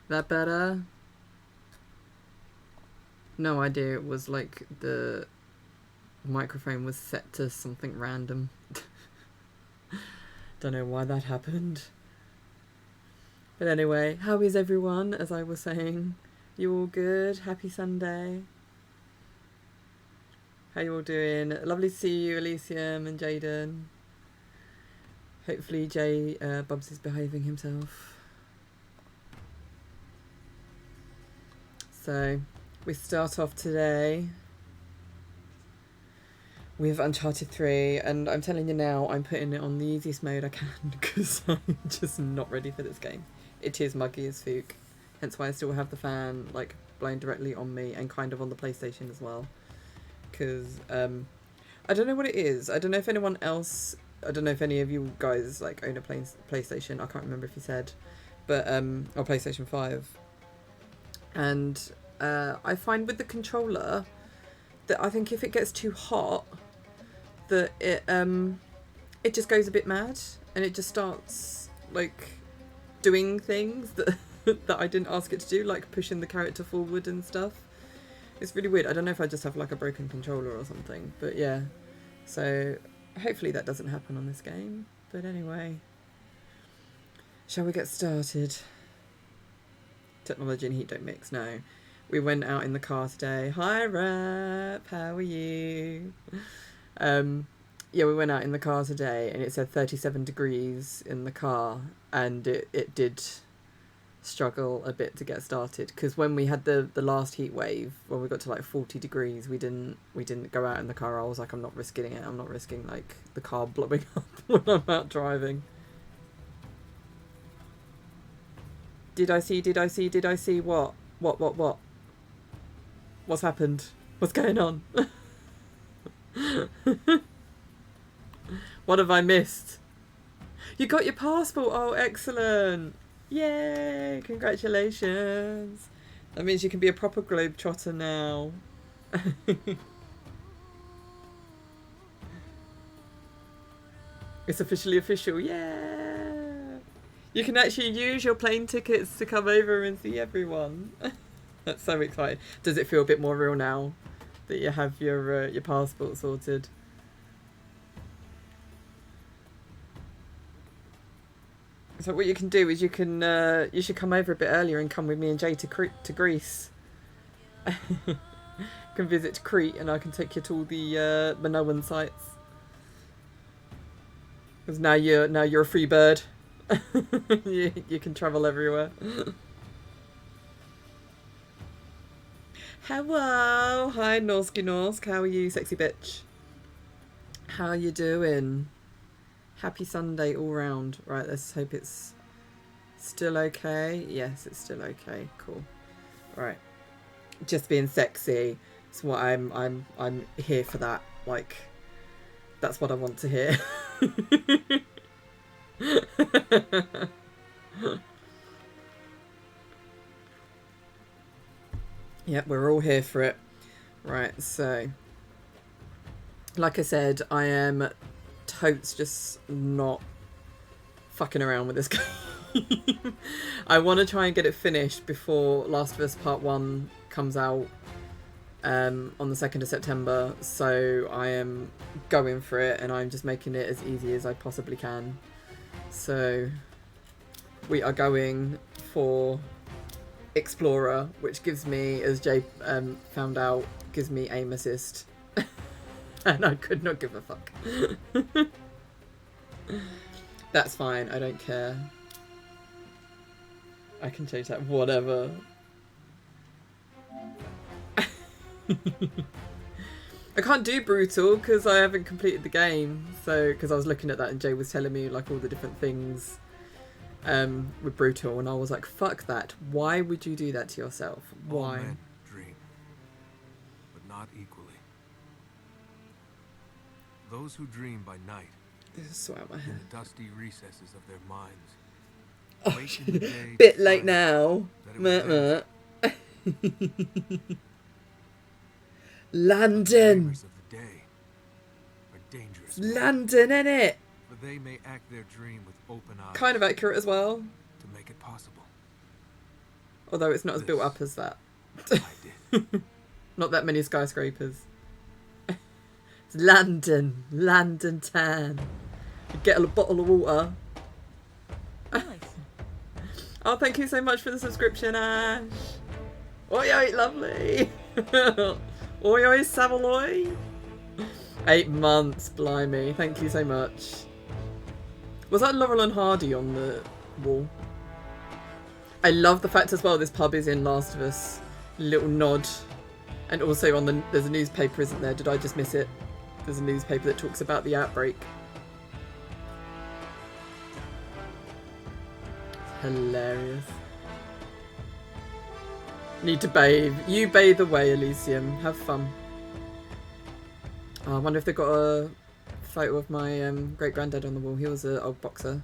That better? No idea. It was like the microphone was set to something random. Don't know why that happened. But anyway, how is everyone? As I was saying, you all good? Happy Sunday. How you all doing? Lovely to see you, Elysium and Jaden. Hopefully Jay Bubs is behaving himself. So we start off today with Uncharted 3, and I'm telling you now, I'm putting it on the easiest mode I can because I'm just not ready for this game. It is muggy as fook, hence why I still have the fan like blowing directly on me and kind of on the PlayStation as well. Because I don't know what it is. I don't know if anyone else. I don't know if any of you guys like own a PlayStation. I can't remember if you said, but or PlayStation 5. And I find with the controller that I think if it gets too hot, that it just goes a bit mad and it just starts like doing things that that I didn't ask it to do, like pushing the character forward and stuff. It's really weird. I don't know if I just have like a broken controller or something, but yeah. So hopefully that doesn't happen on this game. But anyway, shall we get started? Technology and heat don't mix. No. We went out in the car today. Hi Rap, how are you? Yeah, we went out in the car today and it said 37 degrees in the car, and it did struggle a bit to get started because when we had the last heat wave, when we got to like 40 degrees, we didn't go out in the car. I was like, I'm not risking it. I'm not risking like the car blowing up when I'm out driving. Did I see what? What's happened? What's going on? What have I missed? You got your passport. Oh, excellent. Yay, congratulations. That means you can be a proper globetrotter now. It's officially official. Yeah. You can actually use your plane tickets to come over and see everyone. That's so exciting. Does it feel a bit more real now that you have your passport sorted? So what you can do is you should come over a bit earlier and come with me and Jay to Greece. Can visit Crete and I can take you to all the Minoan sites. Because now you're a free bird. you can travel everywhere. Hello, hi Norsky Norsk. How are you, sexy bitch? How are you doing? Happy Sunday all round. Right, let's hope it's still okay. Yes, it's still okay. Cool. Right. Just being sexy. It's what I'm here for that. Like, that's what I want to hear. Yep, we're all here for it. Right, so like I said, I am totes just not fucking around with this game. I want to try and get it finished before Last of Us Part 1 comes out on the 2nd of September, so I am going for it and I'm just making it as easy as I possibly can. So we are going for Explorer, which gives me, as Jay found out, gives me aim assist. And I could not give a fuck. That's fine, I don't care. I can change that, whatever. I can't do brutal because I haven't completed the game. So, because I was looking at that and Jay was telling me like all the different things with brutal, and I was like, fuck that. Why would you do that to yourself? Why? All men dream, but not equally. Those who dream by night, This is so out of my in head. the dusty recesses of their minds, Oh, wait in the day bit to late find now. that it was them. London. Dreamers of the day are dangerous men, London, innit? for they may act their dream with open eyes Kind of accurate as well. to make it possible. Although it's not as built up as that. I did. Not that many skyscrapers. It's London. London town. You get a bottle of water. Nice. Oh, thank you so much for the subscription, Ash. Oi, oi, lovely. Oi, oi, Savoy. 8 months, blimey. Thank you so much. Was that Laurel and Hardy on the wall? I love the fact as well this pub is in Last of Us. Little nod. And also on there's a newspaper, isn't there? Did I just miss it? There's a newspaper that talks about the outbreak. Hilarious. Need to bathe. You bathe away, Elysium. Have fun. Oh, I wonder if they've got a photo of my great granddad on the wall. He was an old boxer.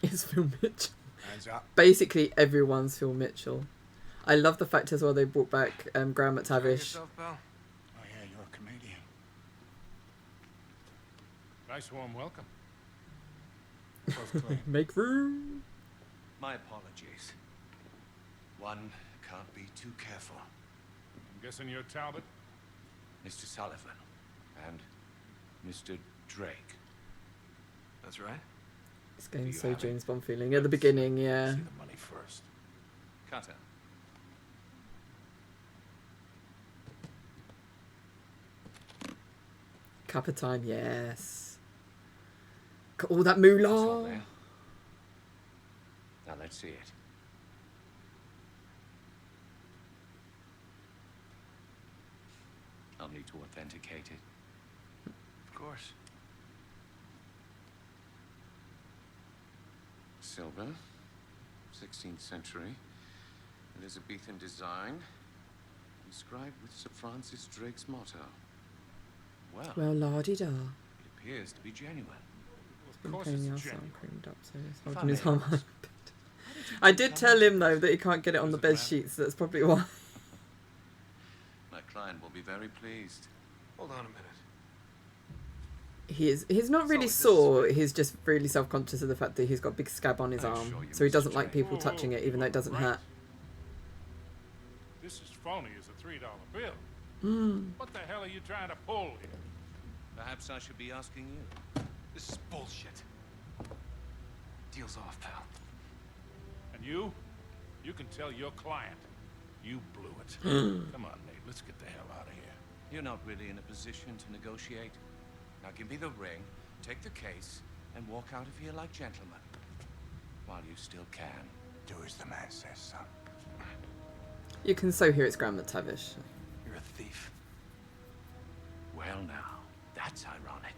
It's Phil Mitchell. Hands up. Basically, everyone's Phil Mitchell. I love the fact as well they brought back Graham McTavish. Yourself, pal? Oh yeah, you're a comedian. Nice warm welcome. Both clean. Make room. My apologies. One can't be too careful. I'm guessing you're Talbot? Mr. Sullivan and Mr. Drake. That's right. This game's You so have it. James Bond feeling. At the beginning, yeah. See the money first. Cutter. Cup of time, yes. Got all that It's all moolah. there. Now let's see it. I'll need to authenticate it. Of course. Silver, 16th century, Elizabethan design, inscribed with Sir Francis Drake's motto. Well, Well, la-di-da. it appears to be genuine. Of Been course playing the it's outside genuine. creamed up, so he's If I holding his may arm ask, up. I did tell him though that he can't get it on the bed Doesn't matter. sheets. So that's probably why. My client will be very pleased. Hold on a minute. He's not really So, this is sore. He's just really self-conscious of the fact that he's got a big scab on his I'm arm, sure you so he Mr. doesn't like Drake. people touching it, even though it doesn't Right. hurt. This is phony as a $3 bill. Mm. What the hell are you trying to pull here? Perhaps I should be asking you. This is bullshit. Deal's off, pal. And you? You can tell your client. You blew it. Come on, Nate. Let's get the hell out of here. You're not really in a position to negotiate. Now give me the ring, take the case, and walk out of here like gentlemen. While you still can. Do as the man says, son. You can so hear it's Graham McTavish. You're a thief. Well now, that's ironic.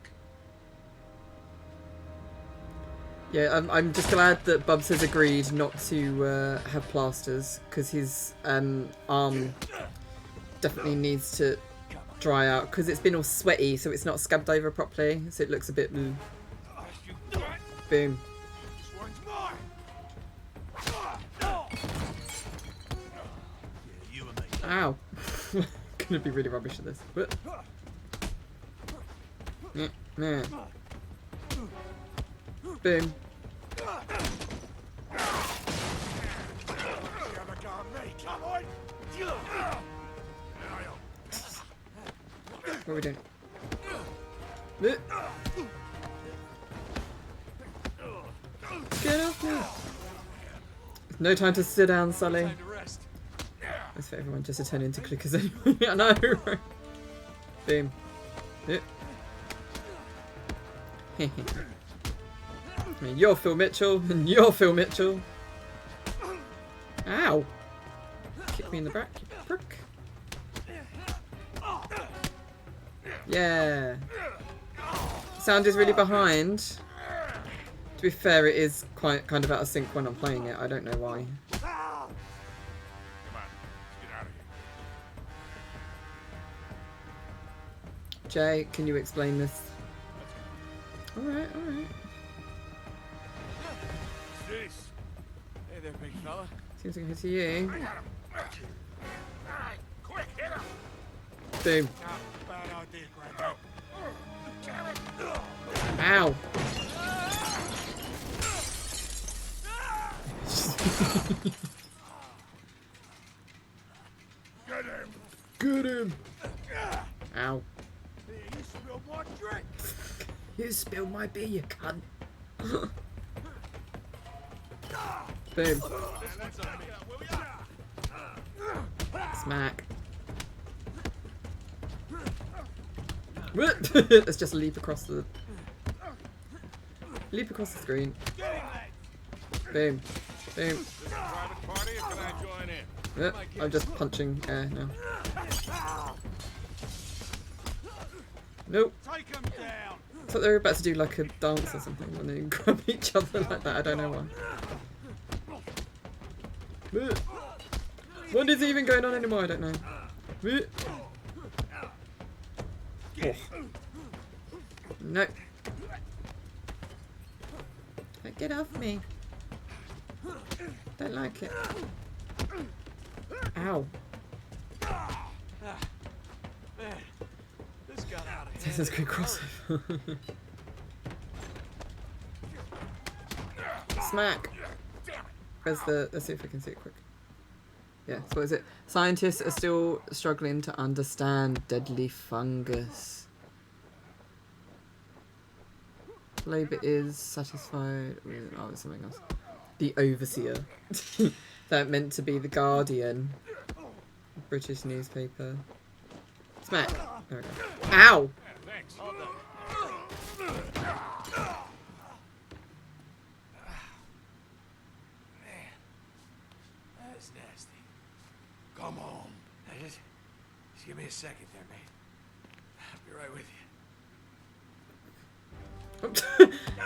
Yeah, I'm just glad that Bubs has agreed not to have plasters, because his arm definitely needs to dry out, because it's been all sweaty, so it's not scabbed over properly, so it looks a bit... Boom. This one's mine. Yeah, you and me. Ow. Gonna be really rubbish at this. But... Yeah. Boom. You have a go at me, come on. What are we doing? Get off me! No time to sit down, Sully. Time to rest. That's for everyone just to turn into clickers anyway. I know. Boom. You're Phil Mitchell, and you're Phil Mitchell. Ow! Kick me in the back, you prick. Yeah. Sound is really behind. To be fair, it is quite kind of out of sync when I'm playing it. I don't know why. Come on. Let's get out of here. Jay, can you explain this? Alright, alright. This. Hey there, big fella. Seems like it's you. Quick, hit him. Boom. Bad idea, Grandpa. Ow. Get him! Get him! Ow. Hey, you spilled my drink! You spilled my beer, you cunt. Boom. Smack. Let's just leap across the screen. Boom. Boom. This is a private party, or can I join in? Yep, I'm just punching air now. Nope. Take him down! I thought they were about to do like a dance or something when they grab each other like that. I don't know why. What is even going on anymore? I don't know. Oh. No. Get off me. Don't like it. Ow. This got out of hand. This is a good crossover. Smack. Where's the... Let's see if we can see it quick. Yeah, so what is it? Scientists are still struggling to understand deadly fungus. Labour is satisfied with... Oh, there's something else. The Overseer. That meant to be the Guardian. British newspaper. Smack. There we go. Ow! Yeah, thanks. That's nasty. Come on. Now just give me a second there, mate. I'll be right with you.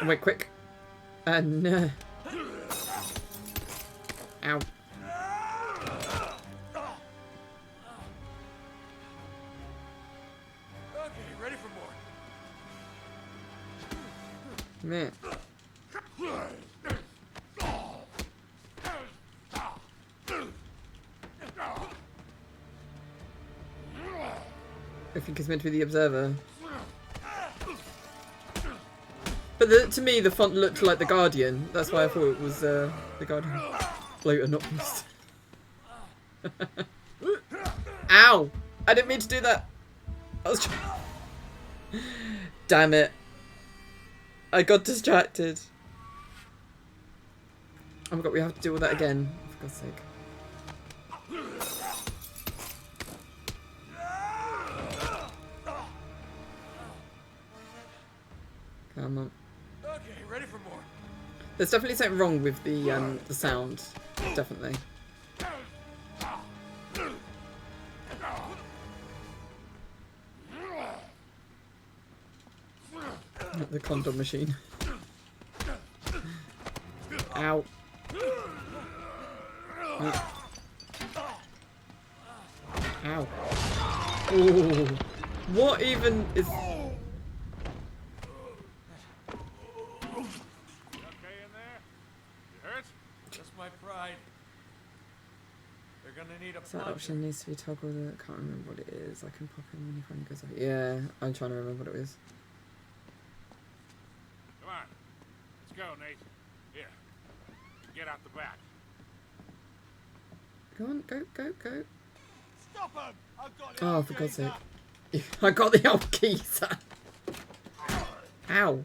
I went quick. And ow. Okay, ready for more. Man. I think it's meant to be the Observer. But to me, the font looked like the Guardian. That's why I thought it was the Guardian. Bloater, not beast. Ow! I didn't mean to do that. I was Damn it. I got distracted. Oh my god, we have to do all that again. For God's sake. Come on. Okay, ready for more. There's definitely something wrong with the sound. Definitely. Not the condom machine. Ow. Ow. Ooh. What even is... Okay in there? You hurt? Just my pride. They're gonna need a So that plunger. option needs to be toggled. I can't remember what it is. I can pop in when he finally goes off. Yeah, I'm trying to remember what it is. Come on. Let's go, Nate. Here. Get out the back. Go on, go, go, go. Stop him! I've got Oh, for God's sake. I got the old geezer. Ow.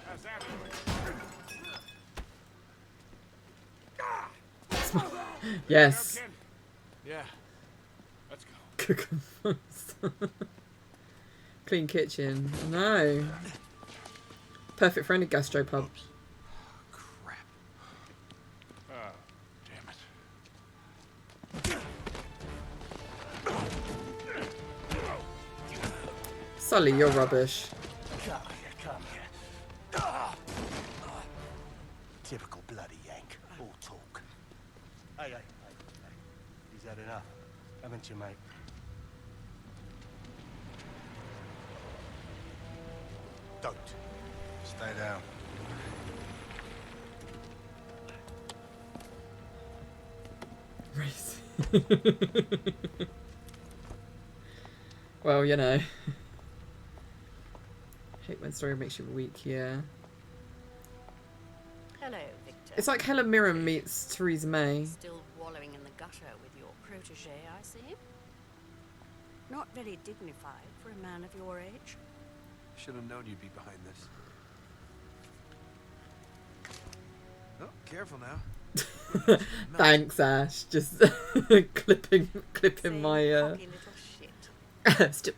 How's that? Yes. Kid? Yeah. Let's go. Cook 'em first. Clean kitchen. No. Perfect for any gastropub. Crap. Oh, damn it. Sully, you're rubbish. Come here, come here. Typical bloody Yank. All talk. Hey. Is that enough? Haven't you, mate? Don't. Stay down. Race. Well, you know. Hate when story makes you weak, yeah. Hello, Victor. It's like Helen Mirren meets Theresa May. Still wallowing in the gutter with your protege, I see. Not very dignified for a man of your age. Should have known you'd be behind this. Oh, careful now. Thanks, Ash. Just clipping Same my cocky little shit. still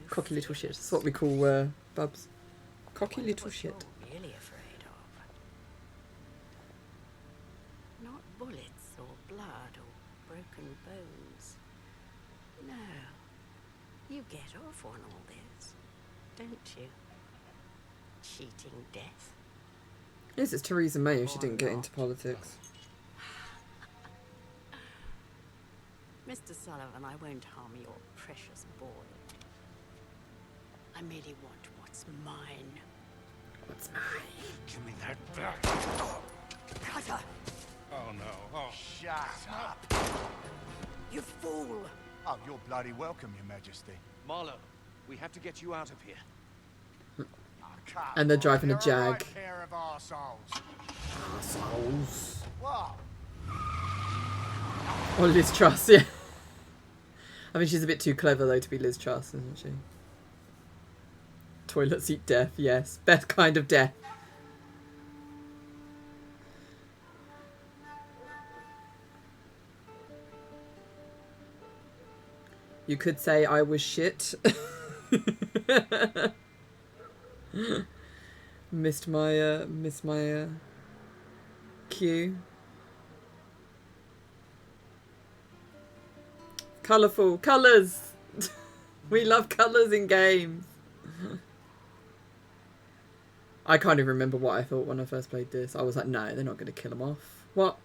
cocky little shit. That's what we call Bubs. Cocky Wonder little what shit. you're really afraid of. Not bullets or blood or broken bones. No. You get off on all this, don't you? Cheating death. Yes, it's Theresa May if she Or didn't get not. into politics. Mr. Sullivan, I won't harm your precious boy. I merely want what's mine. What's mine? Give me that back. Cutter! Oh no. Oh. Shut up! You fool! Oh, you're bloody welcome, Your Majesty. Marlowe, we have to get you out of here. Oh, come And they're on, driving a you're Jag. right pair of arseholes. Assholes. What? Or Liz Truss, yeah. I mean, she's a bit too clever, though, to be Liz Truss, isn't she? Toilet seat death, yes. Best kind of death. You could say I was shit. missed my cue. Colourful colours. We love colours in games. I can't even remember what I thought when I first played this. I was like, no, they're not going to kill him off. What?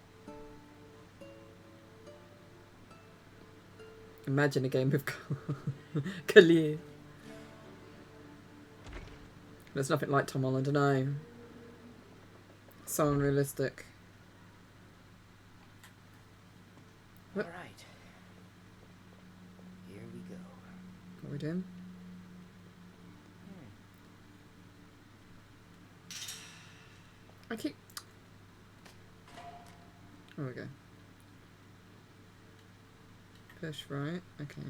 Imagine a game with Kalir. There's nothing like Tom Holland, I know. So unrealistic. All right. Here we go. What are we doing? I keep... There we go. Push right, okay.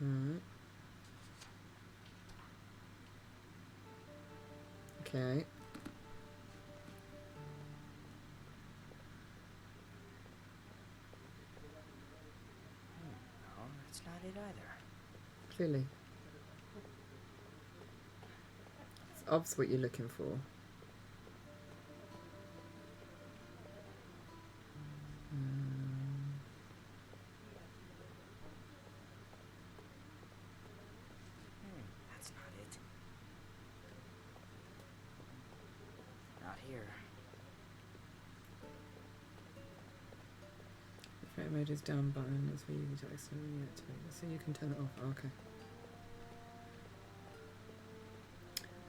Alright. Okay. No, that's not it either. Clearly. It's obvious what you're looking for. That's not it. Not here. The frame mode is down button. That's where you need to accidentally activate it. So you can turn it off. Oh, okay.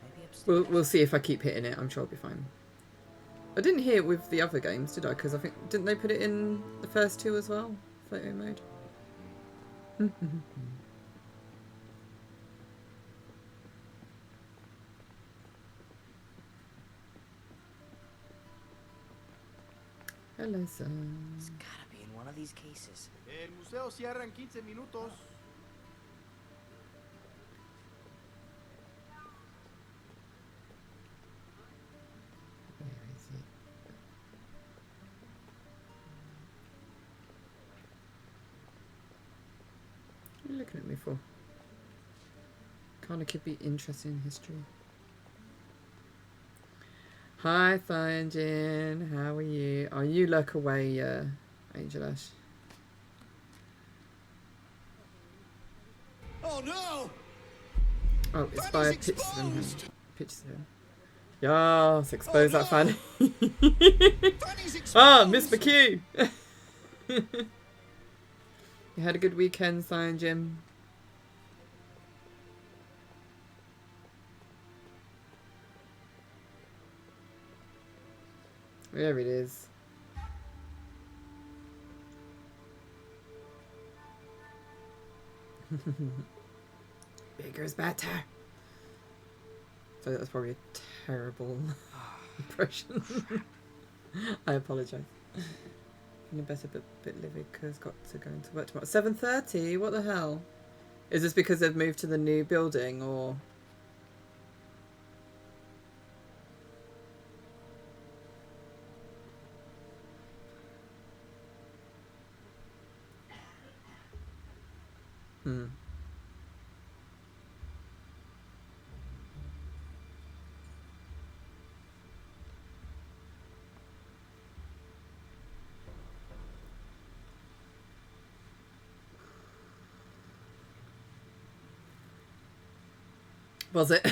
Maybe upstairs. We'll see if I keep hitting it. I'm sure I'll be fine. I didn't hear it with the other games, did I? Because I think didn't they put it in the first two as well? Photo mode. Hello, sir. It's gotta be in one of these cases. El museo cierra en 15 minutos. Where is it? What are you looking at me for? Kinda could be interested in history. Hi, Thionjin. How are you? Oh, you look away, Angel Ash. Oh no! Oh, it's by a picture of him. Pictures of him. Yes, expose that Fanny. Ah, Miss McHugh. You had a good weekend, Thionjin. There it is. Bigger is better. So that's probably a terrible impression. I apologise. Feeling better but a bit livid because got to go into work tomorrow. 7:30? What the hell? Is this because they've moved to the new building or? Hmm. Was it?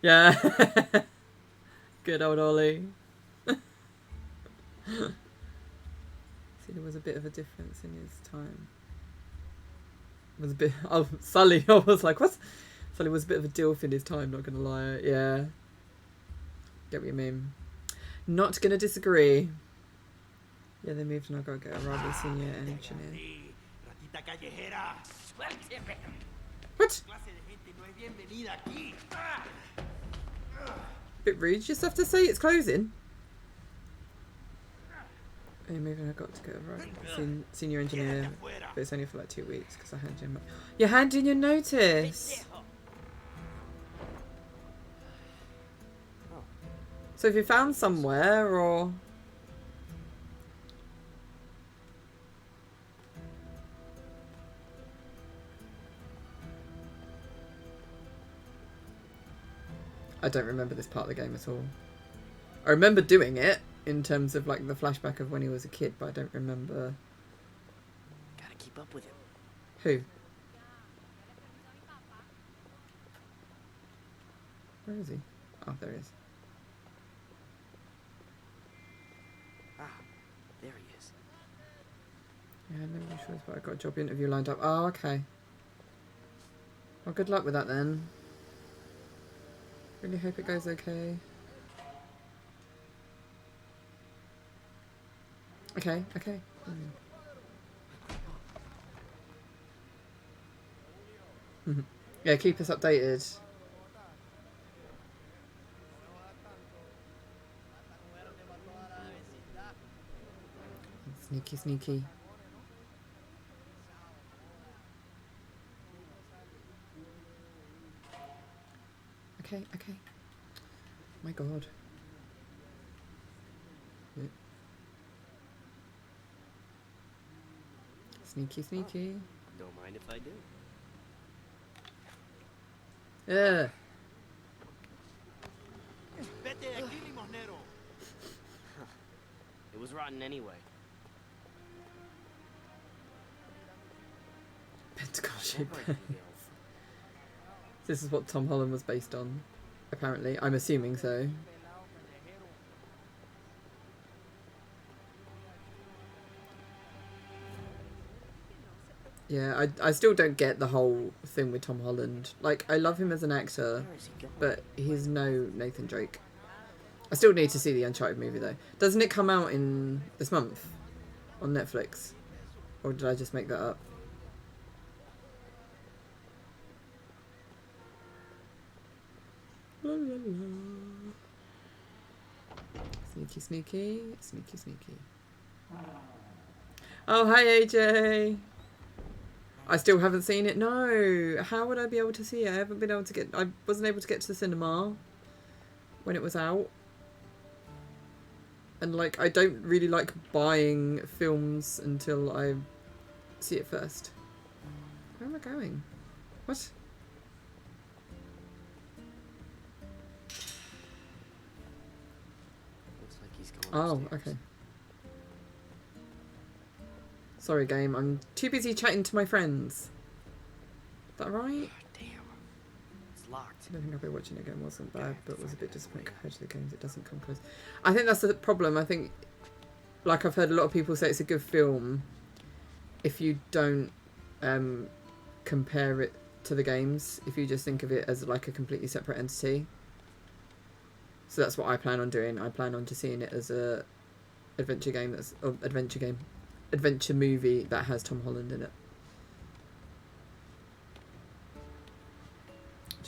Yeah. Good old Ollie. See, there was a bit of a difference in his time. It was a bit. Oh, Sully. I was like, what? Sully was a bit of a dilf in his time, not gonna lie. Yeah. Get what you mean. Not gonna disagree. Yeah, they moved and I gotta get a rival senior engineer. What? Bit rude. You just have to say it's closing. Hey, maybe I got to get a rival senior engineer, but it's only for like 2 weeks because I handed in my. You're handing your notice. So have you found somewhere or? I don't remember this part of the game at all. I remember doing it in terms of like the flashback of when he was a kid, but I don't remember. Gotta keep up with him. Who? Where is he? Oh, there he is. Ah, there he is. Yeah, I'm not really sure, but I got a job interview lined up. Oh, okay. Well, good luck with that then. Really hope it goes okay. Okay, okay. Yeah, keep us updated. Sneaky, sneaky. Okay, okay. My God. Yeah. Sneaky, sneaky. Don't mind if I do. Yeah. It was rotten anyway. Pentagon shaped pants. This is what Tom Holland was based on, apparently. I'm assuming so. Yeah, I still don't get the whole thing with Tom Holland. Like, I love him as an actor, but he's no Nathan Drake. I still need to see the Uncharted movie, though. Doesn't it come out in this month on Netflix? Or did I just make that up? La, la, la. Sneaky, sneaky, sneaky, sneaky. Oh, hi AJ. I still haven't seen it. No, how would I be able to see it? I haven't been able to get. I wasn't able to get to the cinema when it was out, and like I don't really like buying films until I see it first. Where am I going? What? Oh, okay. Sorry, game. I'm too busy chatting to my friends. Is that right? Damn. It's locked. I don't think I'll be watching it again. Wasn't bad, but was a bit disappointing compared to the games. It doesn't come close. I think that's the problem. I think, like I've heard a lot of people say it's a good film if you don't compare it to the games. If you just think of it as like a completely separate entity. So that's what I plan on doing. I plan on just seeing it as a adventure game adventure movie that has Tom Holland in it.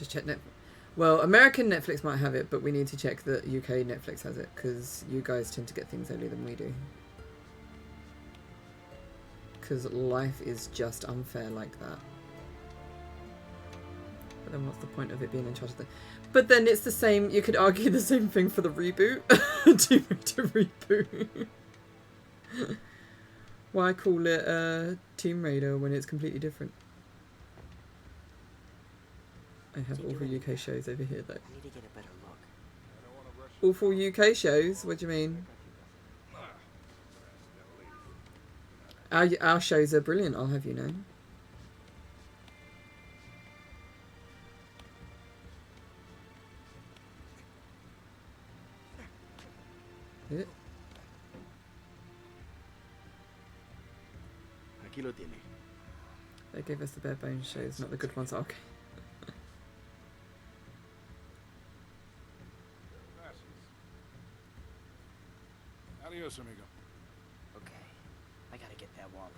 Just check Netflix. Well, American Netflix might have it, but we need to check that UK Netflix has it, because you guys tend to get things earlier than we do. Because life is just unfair like that. But then what's the point of it being Uncharted? But then it's the same, you could argue the same thing for the reboot. Tomb Raider reboot. Why call it Tomb Raider when it's completely different? I have awful UK shows over here though. I need to get a better look. Awful UK shows? What do you mean? Our shows are brilliant, I'll have you know. Yeah. Aquí lo tiene. They gave us the bare bones shows, not the good ones. Okay. Adios, amigo. Okay. I gotta get that wallet.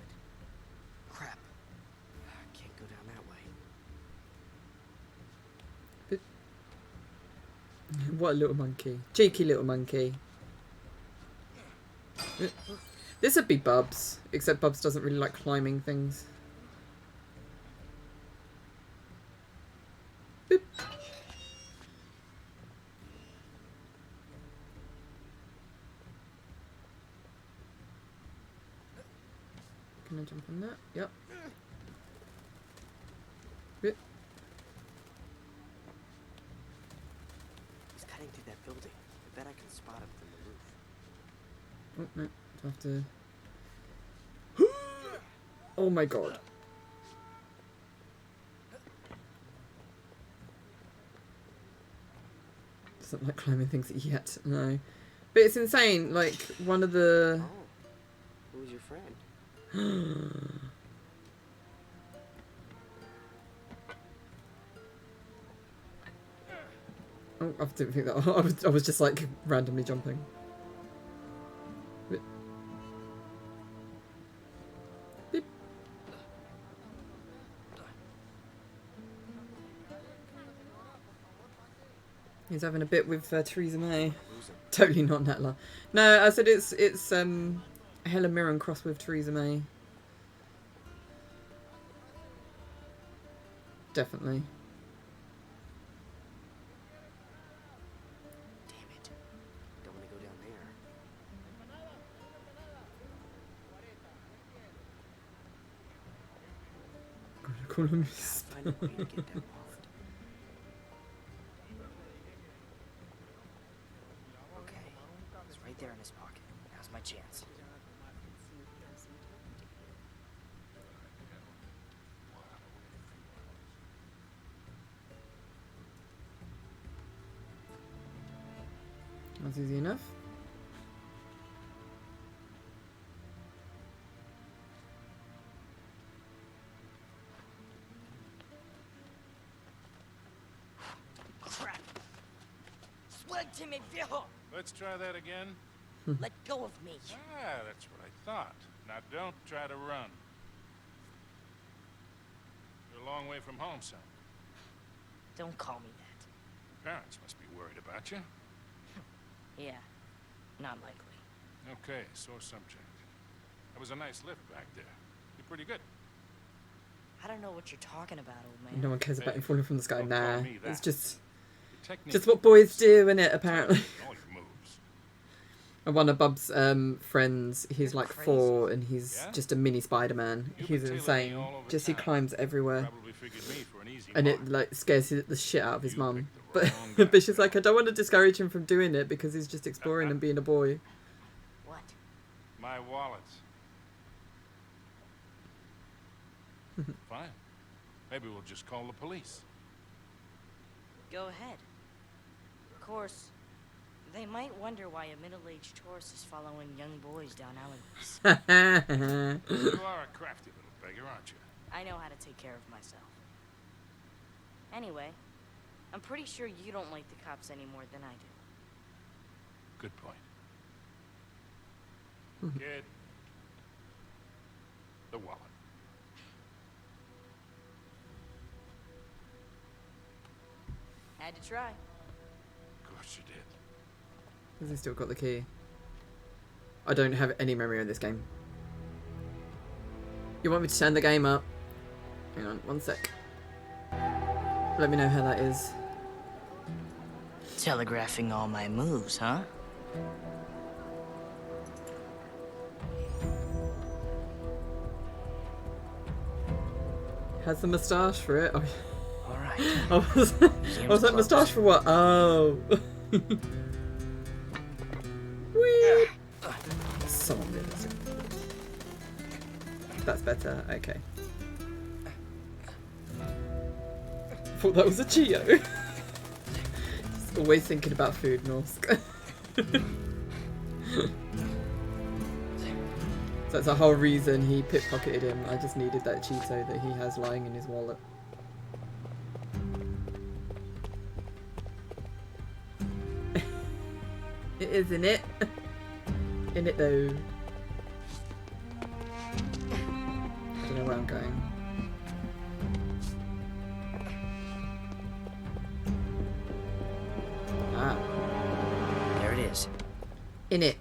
Crap. Can't go down that way. What a little monkey. Cheeky little monkey. This would be Bubs, except Bubs doesn't really like climbing things. Boop. Can I jump on that? Yep. Boop. He's cutting through that building. I bet I can spot him from the roof. Oh, no. I have to... Oh my god. Doesn't like climbing things yet, no. But it's insane, like, one of the... Oh. Who's your friend? Oh, I didn't think that. I was just like randomly jumping. Beep. Beep. He's having a bit with Theresa May. Totally not Natla. No, I said it's Helen Mirren crossed with Theresa May. Definitely. Damn it. Don't want to go down there. Call him. Find a way to get that loft. Okay. It's right there in his pocket. Now's my chance. That's easy enough. Crap. Suelte me, viejo. Let's try that again. Let go of me. Ah, that's what I thought. Now don't try to run. You're a long way from home, son. Don't call me that. Parents must be worried about you. Yeah, not likely. Okay, sore subject. That was a nice lift back there. You're pretty good. I don't know what you're talking about, old man. No one cares about Hey, him falling from the sky. don't call Nah, me that. it's just Your technique what boys do, innit? is Apparently. all your moves. And one of Bub's friends, he's You're like crazy. 4 and he's Yeah? just a mini Spider-Man. You've He's been tailing insane. me all over Just he town. climbs everywhere. Probably figured me for an easy And mark. it like scares the shit out of his You mum. picked But the wrong guy, but she's like, pal. I don't want to discourage him from doing it because he's just exploring and being a boy. What? My wallet. Fine. Maybe we'll just call the police. Go ahead. Of course, they might wonder why a middle-aged tourist is following young boys down alleyways. You are a crafty little beggar, aren't you? I know how to take care of myself. Anyway, I'm pretty sure you don't like the cops any more than I do. Good point. Kid. The wallet. Had to try. Of course you did. Has he still got the key? I don't have any memory of this game. You want me to turn the game up? Hang on, one sec. Let me know how that is. Telegraphing all my moves, huh? Has the moustache for it? Oh. All right. I was like, moustache for what? Oh. Weird. So unrealistic. That's better. Okay. I thought that was a Cheeto. Just always thinking about food, Norsk. So that's the whole reason he pickpocketed him. I just needed that Cheeto that he has lying in his wallet. It is in it. In it though. I don't know where I'm going. Ah. There it is. In it.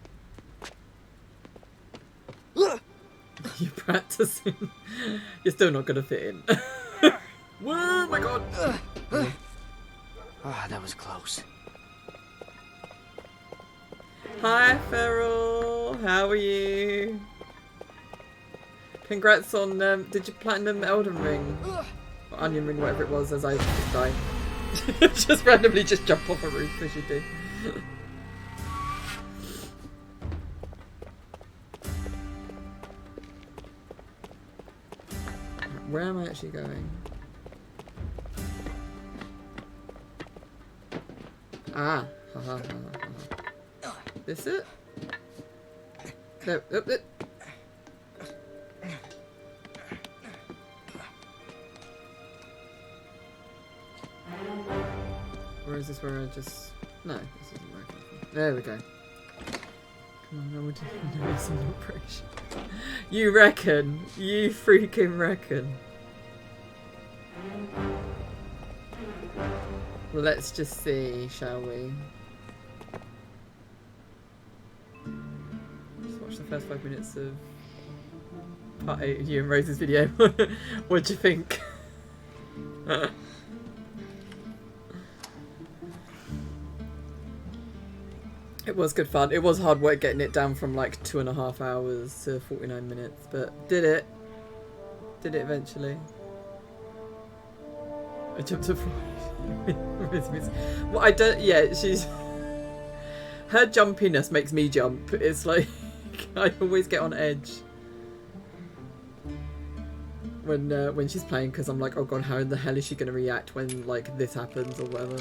You're practicing. You're still not gonna fit in. Whoa, my god! Ah, that was close. Hi, Feral. How are you? Congrats on. Did you platinum Elden Ring? Or Onion Ring, whatever it was, as I just died. Just randomly just jump off a roof as you do. Where am I actually going? Ah, ha ha ha ha. This it? No, nope, nope. Or is this where I just... No, this isn't working. There we go. Come on, I want to know some operation. You reckon? You freaking reckon? Well, let's just see, shall we? Just watch the first 5 minutes of part 8 of you and Rose's video. What do you think? It was good fun. It was hard work getting it down from like 2.5 hours to 49 minutes, but did it. Did it eventually. I jumped to well, I don't. Yeah, she's. Her jumpiness makes me jump. It's like I always get on edge when she's playing because I'm like, oh god, how in the hell is she gonna react when like this happens or whatever.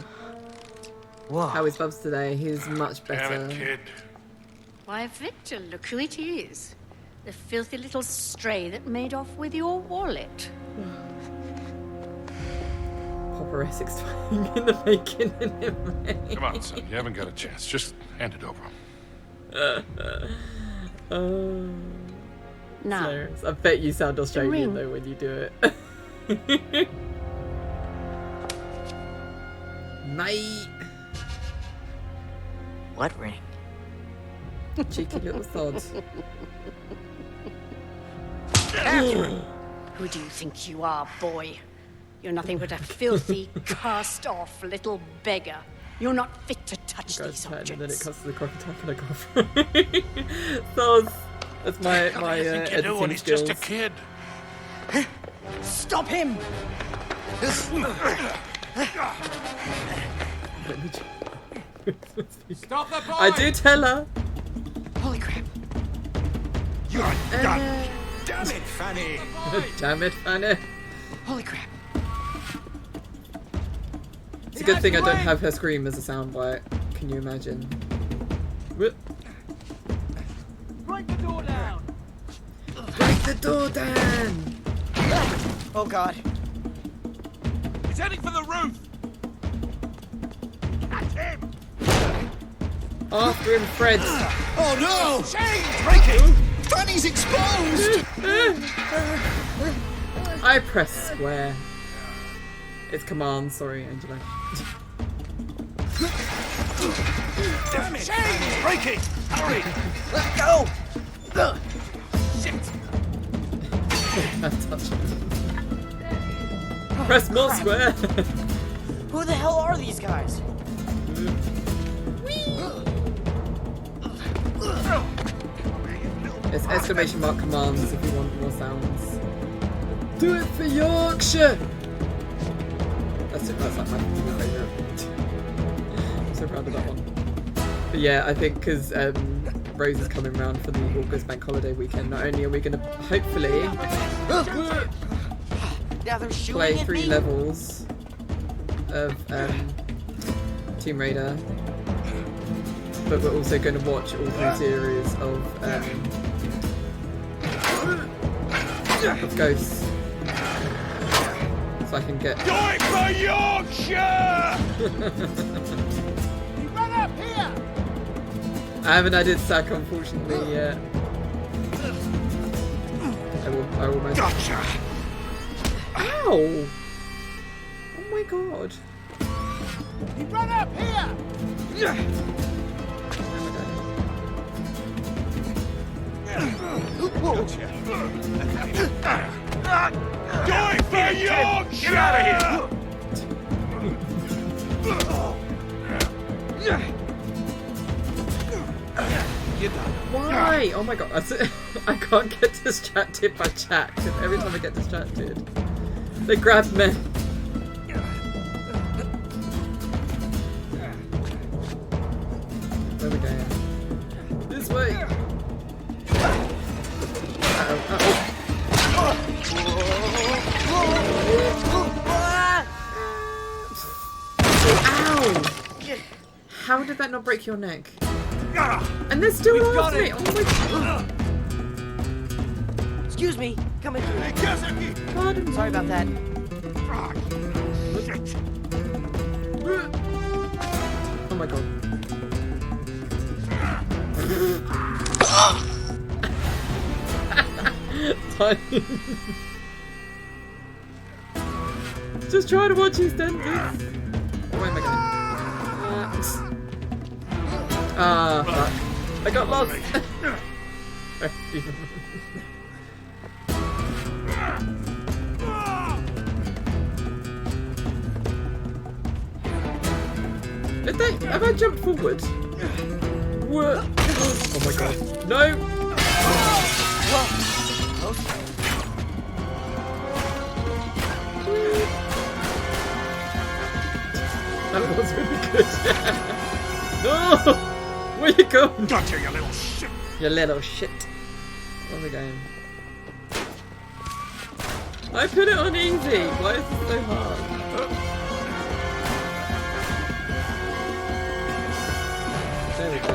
Whoa. How is Bubs today? He's much better. Damn it, kid. Why, Victor, look who it is. The filthy little stray that made off with your wallet. Proper Essex twang in the making anyway. Come on, son. You haven't got a chance. Just hand it over. Now, Hilarious. I bet you sound Australian ring. though when you do it. Mate. What ring? Cheeky little sod. who do you think you are, boy? You're nothing but a filthy, cast-off little beggar. You're not fit to touch Goes these turn and then it objects. cuts to the crocodile and I cough. That's my Think you're doing? editing He's skills. just a kid. Stop him! Stop the boy! I do tell her. Holy crap. You're done. Damn it, Fanny. Damn it, Fanny. Holy crap. It's a good thing I don't have her scream as a soundbite. Can you imagine? Whoop. Break the door down! Break the door down! Oh god. He's heading for the roof! That's him. After him, Fred. Oh no! Break it! Fanny's exposed! I press square. It's command, sorry, Angela. Damn it! He's breaking! Hurry! Let go! Shit! Can't touch it. Press more square. Who the hell are these guys? It's exclamation mark commands if you want more sounds. Do it for Yorkshire! That's like my favourite. I'm so proud of that one. But yeah, I think because Rose is coming round for the August bank holiday weekend, not only are we going to hopefully Now they're shooting play at 3 me. levels of Tomb Raider, but we're also going to watch all 3 series of Ghosts, so I can get. Do it for Yorkshire! Run up here! I haven't added Sack unfortunately yet. I will most. Gotcha! Ow! Oh my god. Run up here! Do it for Yorkshire! Get out of here! Why? Oh my god. I can't get distracted by chat because every time I get distracted, they grab me. Where we going? This way. Ow! How did that not break your neck? And they're still after me! Oh my god! Excuse me, come in here. Pardon me. Sorry about that. Oh my god. Just try to watch EastEnders. Where am I going? Fuck. I got lost. Have I jumped forward? What? Oh my god. No! That was really good. No! Where you going? Gotcha, you little shit! You little shit. Where are we going? I put it on easy. Why is it so hard? There we go.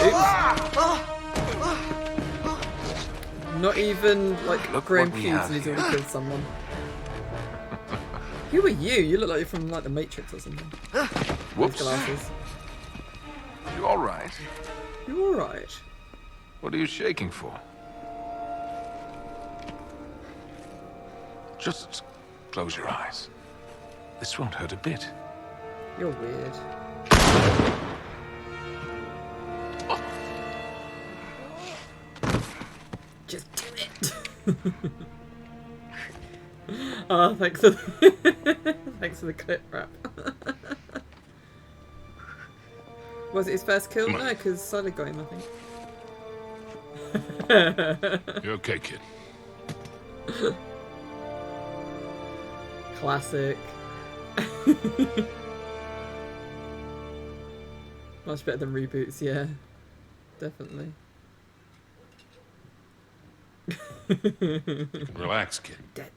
Oops. Not even like Look growing what we pubes have and he's here. already killed someone. Who are you? You look like you're from like the Matrix or something. Whoops. Those glasses. You all right? You alright? What are you shaking for? Just close your eyes. This won't hurt a bit. You're weird. Just do it. Oh, thanks for the thanks for the clip wrap. Was it his first kill? No, because Solid got him, I think. You're okay, kid. Classic. Much better than reboots, yeah. Definitely. Relax, kid. Dead.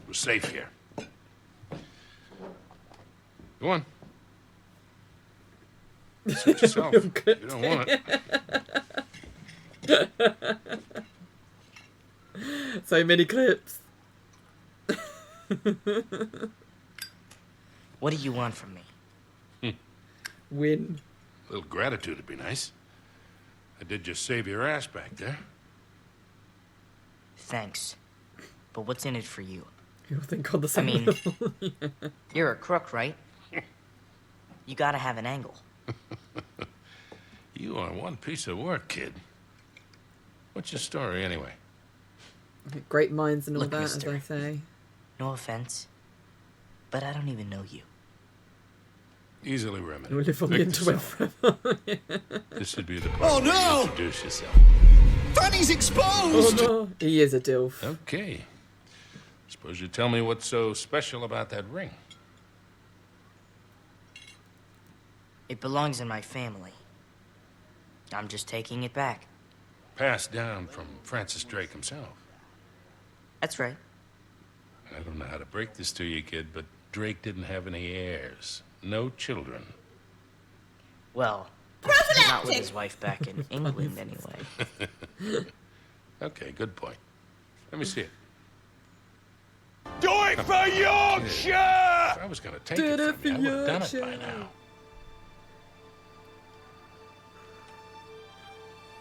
We're safe here. Go on. Suit yourself. You don't want it. So many clips. What do you want from me? Win. A little gratitude would be nice. I did just save your ass back there. Thanks. But what's in it for you? You'll think on the same mean- level. You're a crook, right? you gotta have an angle. You are one piece of work, kid. What's your story, anyway? Great minds and all Look, that, mister. as I say. No offense, but I don't even know you. Easily remedied. We'll live on the Pick this interweb up. forever. This should be the part Oh, where you no! introduce yourself. Fanny's Oh exposed! no, he is a dilf. Okay. Suppose you tell me what's so special about that ring. It belongs in my family. I'm just taking it back. Passed down from Francis Drake himself. That's right. I don't know how to break this to you, kid, but Drake didn't have any heirs. No children. Well, not with his wife back in England, anyway. Okay, good point. Let me see it. Do it for Yorkshire! If I was going to take Did it it from you, I for would have done it Yorkshire. by now.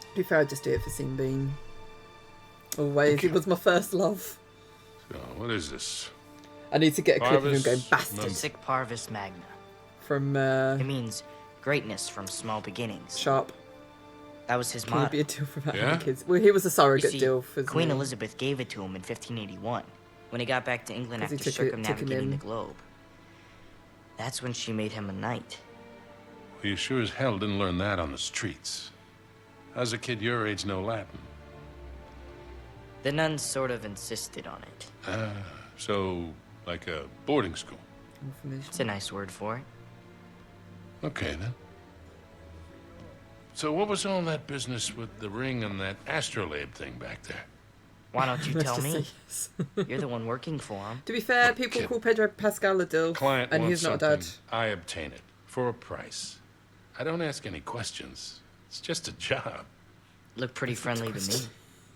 To be fair, I'd just do it for Scene Bean. Always, it was my first love. So, what is this? I need to get a clip of him Parvis going The bastard Sic Parvis Magna. from It means greatness from small beginnings. Sharp. That was his Can you be motto. a dilf without Yeah? having kids? Well, he was a You surrogate see, dilf. Isn't Queen he? Elizabeth gave it to him in 1581, when he got back to England 'Cause he after took him circumnavigating the in. globe. That's when she made him a knight. Well, you sure as hell didn't learn that on the streets. How's a kid your age know Latin? The nuns sort of insisted on it. So, like a boarding school. It's a nice word for it. Okay, then. So what was all that business with the ring and that astrolabe thing back there? Why don't you Let's tell just me? say yes. You're the one working for him. To be fair, people Kid. call Pedro Pascal a dilf, Client and wants he's not a something, dad. I obtain it for a price. I don't ask any questions. It's just a job. Look pretty friendly to me.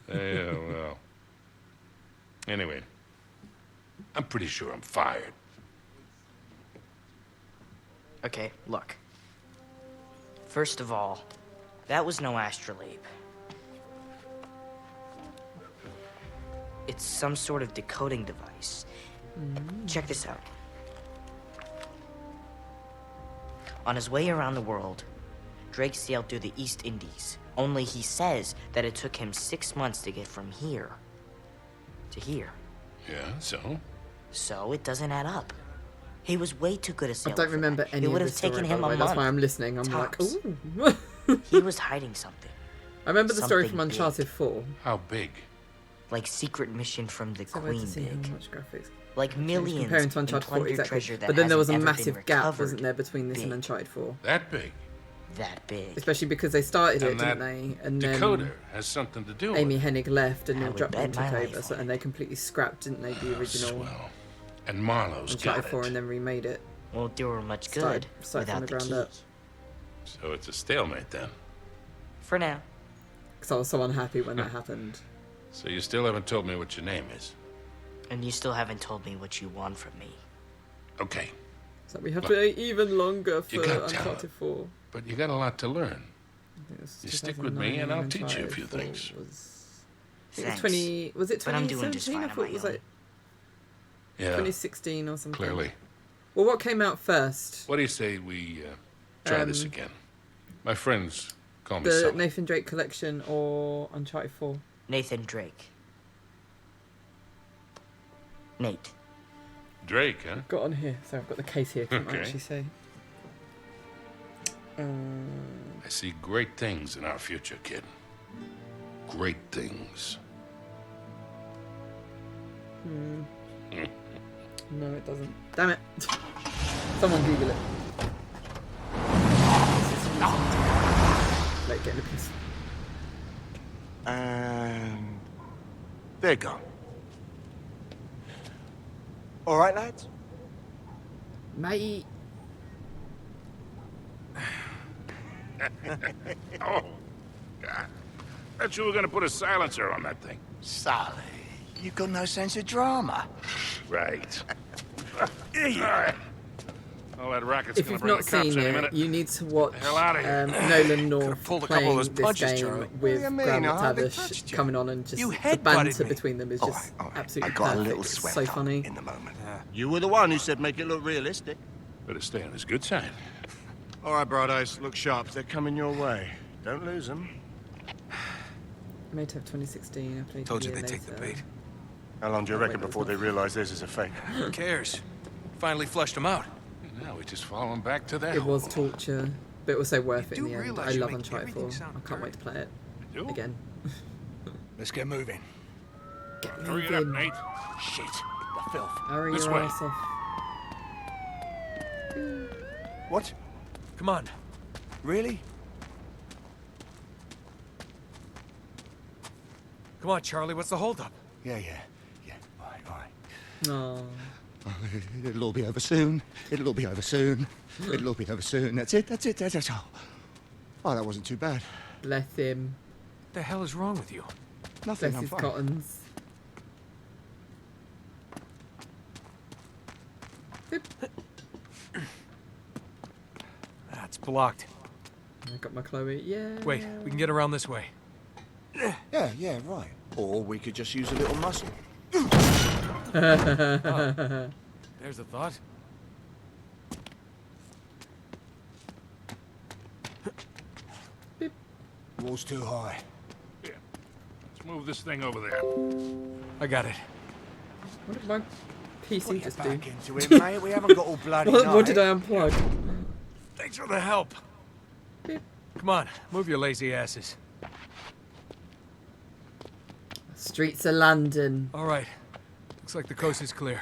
Yeah, well. Anyway, I'm pretty sure I'm fired. Okay, look. First of all, that was no astrolabe. It's some sort of decoding device. Check this out. On his way around the world, Drake sailed through the East Indies. Only he says that it took him 6 months to get from here to here. Yeah, so? So it doesn't add up. He was way too good a I sailor. don't for remember that. any It of would this have story, taken by him the a way. month. That's why I'm listening. I'm tops. like, ooh. He was hiding something. I remember the story from Something big. Uncharted 4. How big? Like secret mission from the So weird to Queen see how big. much graphics. Like millions Comparing to in Uncharted 4, plundered exactly. treasure that But then there was a hasn't ever been massive gap, recovered. wasn't there, between this and Big. Uncharted 4? That big? That big. Especially because they started it, And didn't that they? And then decoder has something to do Amy with it. Hennig left and I Neil would Druckmann bet took my life over, so, on and they completely scrapped, didn't they, the original Swell. And Marlowe's Uncharted got 4 it. and then remade it. Won't do her much Started- good started from without the the ground key. up. So it's a stalemate then. For now. Because I was so unhappy when that happened. So you still haven't told me what your name is. And you still haven't told me what you want from me. Okay, So we have to wait even longer for You got talent. Uncharted 4. but you got a lot to learn. I think it was You stick with me 2009 and I'll teach you a Uncharted few 4 things. Was, I think it Thanks. was 20, was it But I'm doing 2017? just I fine thought on it was my like Yeah, 2016 or something. clearly. Well, what came out first? What do you say we try this again? My friends call me The Sully. Nathan Drake collection or Uncharted 4? Nathan Drake. Nate. Drake, huh? Got on here. So I've got the case here. Can't I Okay. actually say? I see great things in our future, kid. Great things. No, it doesn't. Damn it. Someone Google it. Like getting a piece. And they're gone. All right, lads? Mate. Oh, God. Bet you were gonna put a silencer on that thing. Sully, you got no sense of drama. Right. All right. All that racket's If gonna you've bring not the cops seen any it, minute. you need to watch hell outta here. Nolan North pulled a couple of playing those this punches, game Charlie. with What do you mean? Graham I hardly McTavish touched you. coming on and just You the headbutted banter me. between them is All just right. absolutely I got perfect. a little It's swept so up funny. in the moment. You were the one who said make it look realistic. Better stay on his good side. All right, Broads, look sharp. They're coming your way. Don't lose them. May 10th, 2016. I played Told a you year they'd take the later. bait. How long do you Oh, reckon wait, before that's they realize this is a fake? Who cares? Finally flushed them out. Now we just follow him back to that It was hole. torture, but it was so worth it in do the end. realize I you love make Uncharted 4. everything sound I can't wait to play it You do? again. Let's get moving. Get Hurry it up, moving. Nate. Shit, the filth. Hurry This your way. ass off. What? Come on. Really? Come on, Charlie. What's the holdup? Yeah. Right. No. It'll all be over soon. It'll all be over soon. It'll all be over soon. That's it. That's all. Oh, that wasn't too bad. Bless him. What the hell is wrong with you? Nothing. Bless I'm his fine. cottons. That's blocked. I got my Chloe. Yeah. Wait, we can get around this way. Yeah, right. Or we could just use a little muscle. There's a thought. Wall's too high. Here. Let's move this thing over there. I got it. What did my PC Put just your do? back into it, mate. We haven't got all bloody What did I night. unplug? Thanks for the help. Beep. Come on, move your lazy asses. Streets of London. All right. Looks like the coast is clear.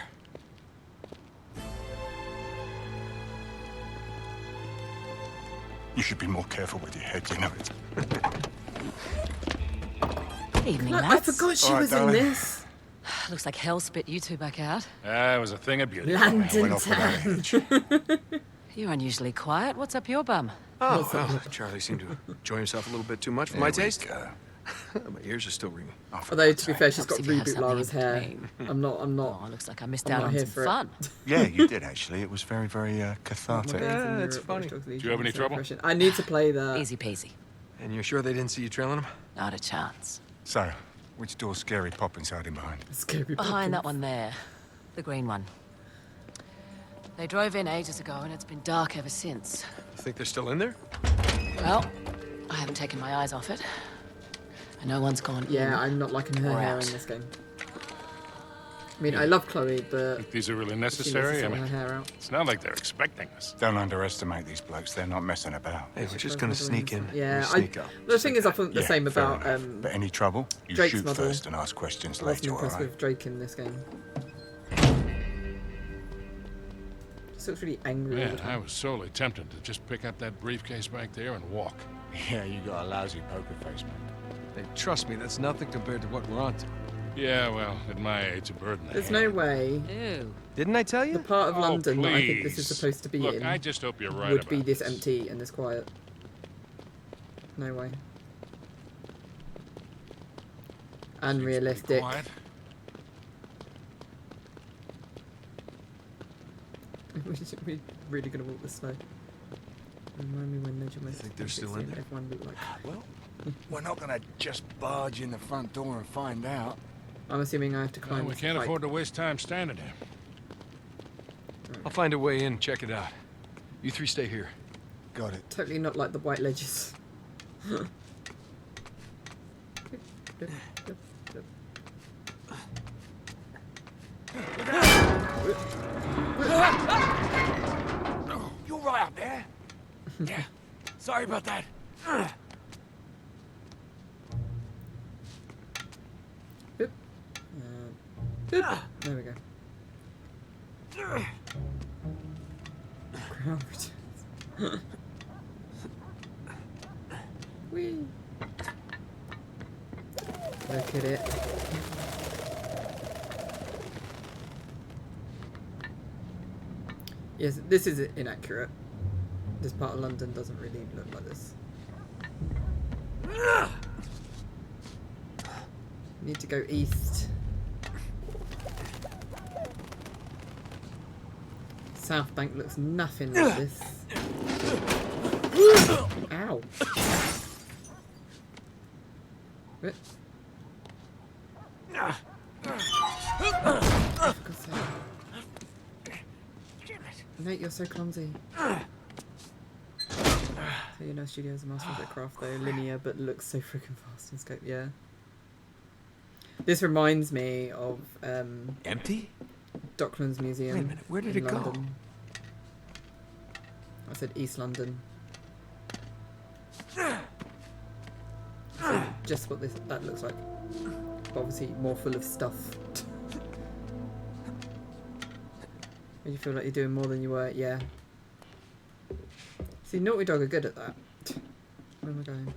You should be more careful with your head, you know it. Good evening, Look, I lads. forgot she All right, was in darling. this. Looks like hell spit you two back out. It was a thing of beauty. London went off without a town. hitch. You're unusually quiet. What's up your bum? Oh, well, Charlie seemed to enjoy himself a little bit too much for my taste. Go. My ears are still ringing. Oh, for Although, God's to be sake. fair, she's got Perhaps if you have reboot something Lara's in hair. between. I'm Oh, not. looks like I missed I'm out not on here some for it. fun. Yeah, you did actually. It was very, very cathartic. Yeah, it's funny. Do you have any trouble? I need to play that. Easy peasy. And you're sure they didn't see you trailing them? Not a chance. So, which door's Scary Poppins hiding behind? Scary Behind that Poppins. one there. The green one. They drove in ages ago and it's been dark ever since. You think they're still in there? Well, I haven't taken my eyes off it. And no one's gone Yeah, in. I'm not liking her Or hair out. in this game. I mean, I love Chloe, but Think these are really she needs to necessary? I sort mean, her hair out. it's not like they're expecting us. Don't underestimate these blokes. They're not messing about. Hey, we're just gonna sneak in. Yeah, We sneak out. the thing is, I thought the Yeah, same fair about enough. But any trouble, you Drake's shoot model. first and ask questions I wasn't later, all impressed right? with Drake in this game. Just looks really angry all the Man, I time. was sorely tempted to just pick up that briefcase back there and walk. Yeah, you got a lousy poker face, man. Hey, trust me, that's nothing compared to what we're on to. Yeah, well, at my age, a bird in the There's hand. no way Ew. Didn't I tell the you? part of Oh, London that I think this is please. supposed to be Look, in I just hope you're right would about be this this. empty and this quiet. No way. Unrealistic. Quiet. We're really gonna walk this slow. Remind me when Major West. Think they're still in there? Everyone looked like. Well, we're not gonna just barge in the front door and find out. I'm assuming I have to Well, climb. we this can't pipe. afford to waste time standing here. I'll find a way in, check it out. You three stay here. Got it. Totally not like the white ledges. You're right up there. Yeah. Sorry about that. Boop. Boop. There we go. Ground returns. Whee. Look at it. Yes, this is inaccurate. This part of London doesn't really look like this. Need to go east. South Bank looks nothing like this. Ow. What? For God's sake. Nate, you're so clumsy. So you know, Studios are masters at craft though, linear but looks so freaking fast in scope. Yeah. This reminds me of Empty? Docklands Museum. Wait a minute, where did in it go? London. I said East London. So just what that looks like. But obviously more full of stuff. When you feel like you're doing more than you were, yeah. See, Naughty Dog are good at that. Where am I going?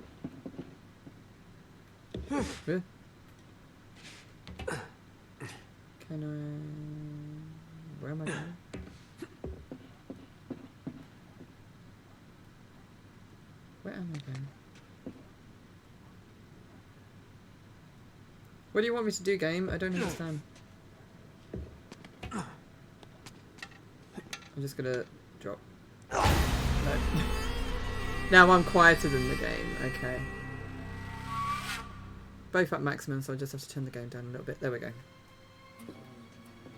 Really? Can I... Where am I going? Where am I going? What do you want me to do, game? I don't understand. I'm just gonna drop. No. Now I'm quieter than the game. Okay. Both at maximum, so I just have to turn the game down a little bit. There we go.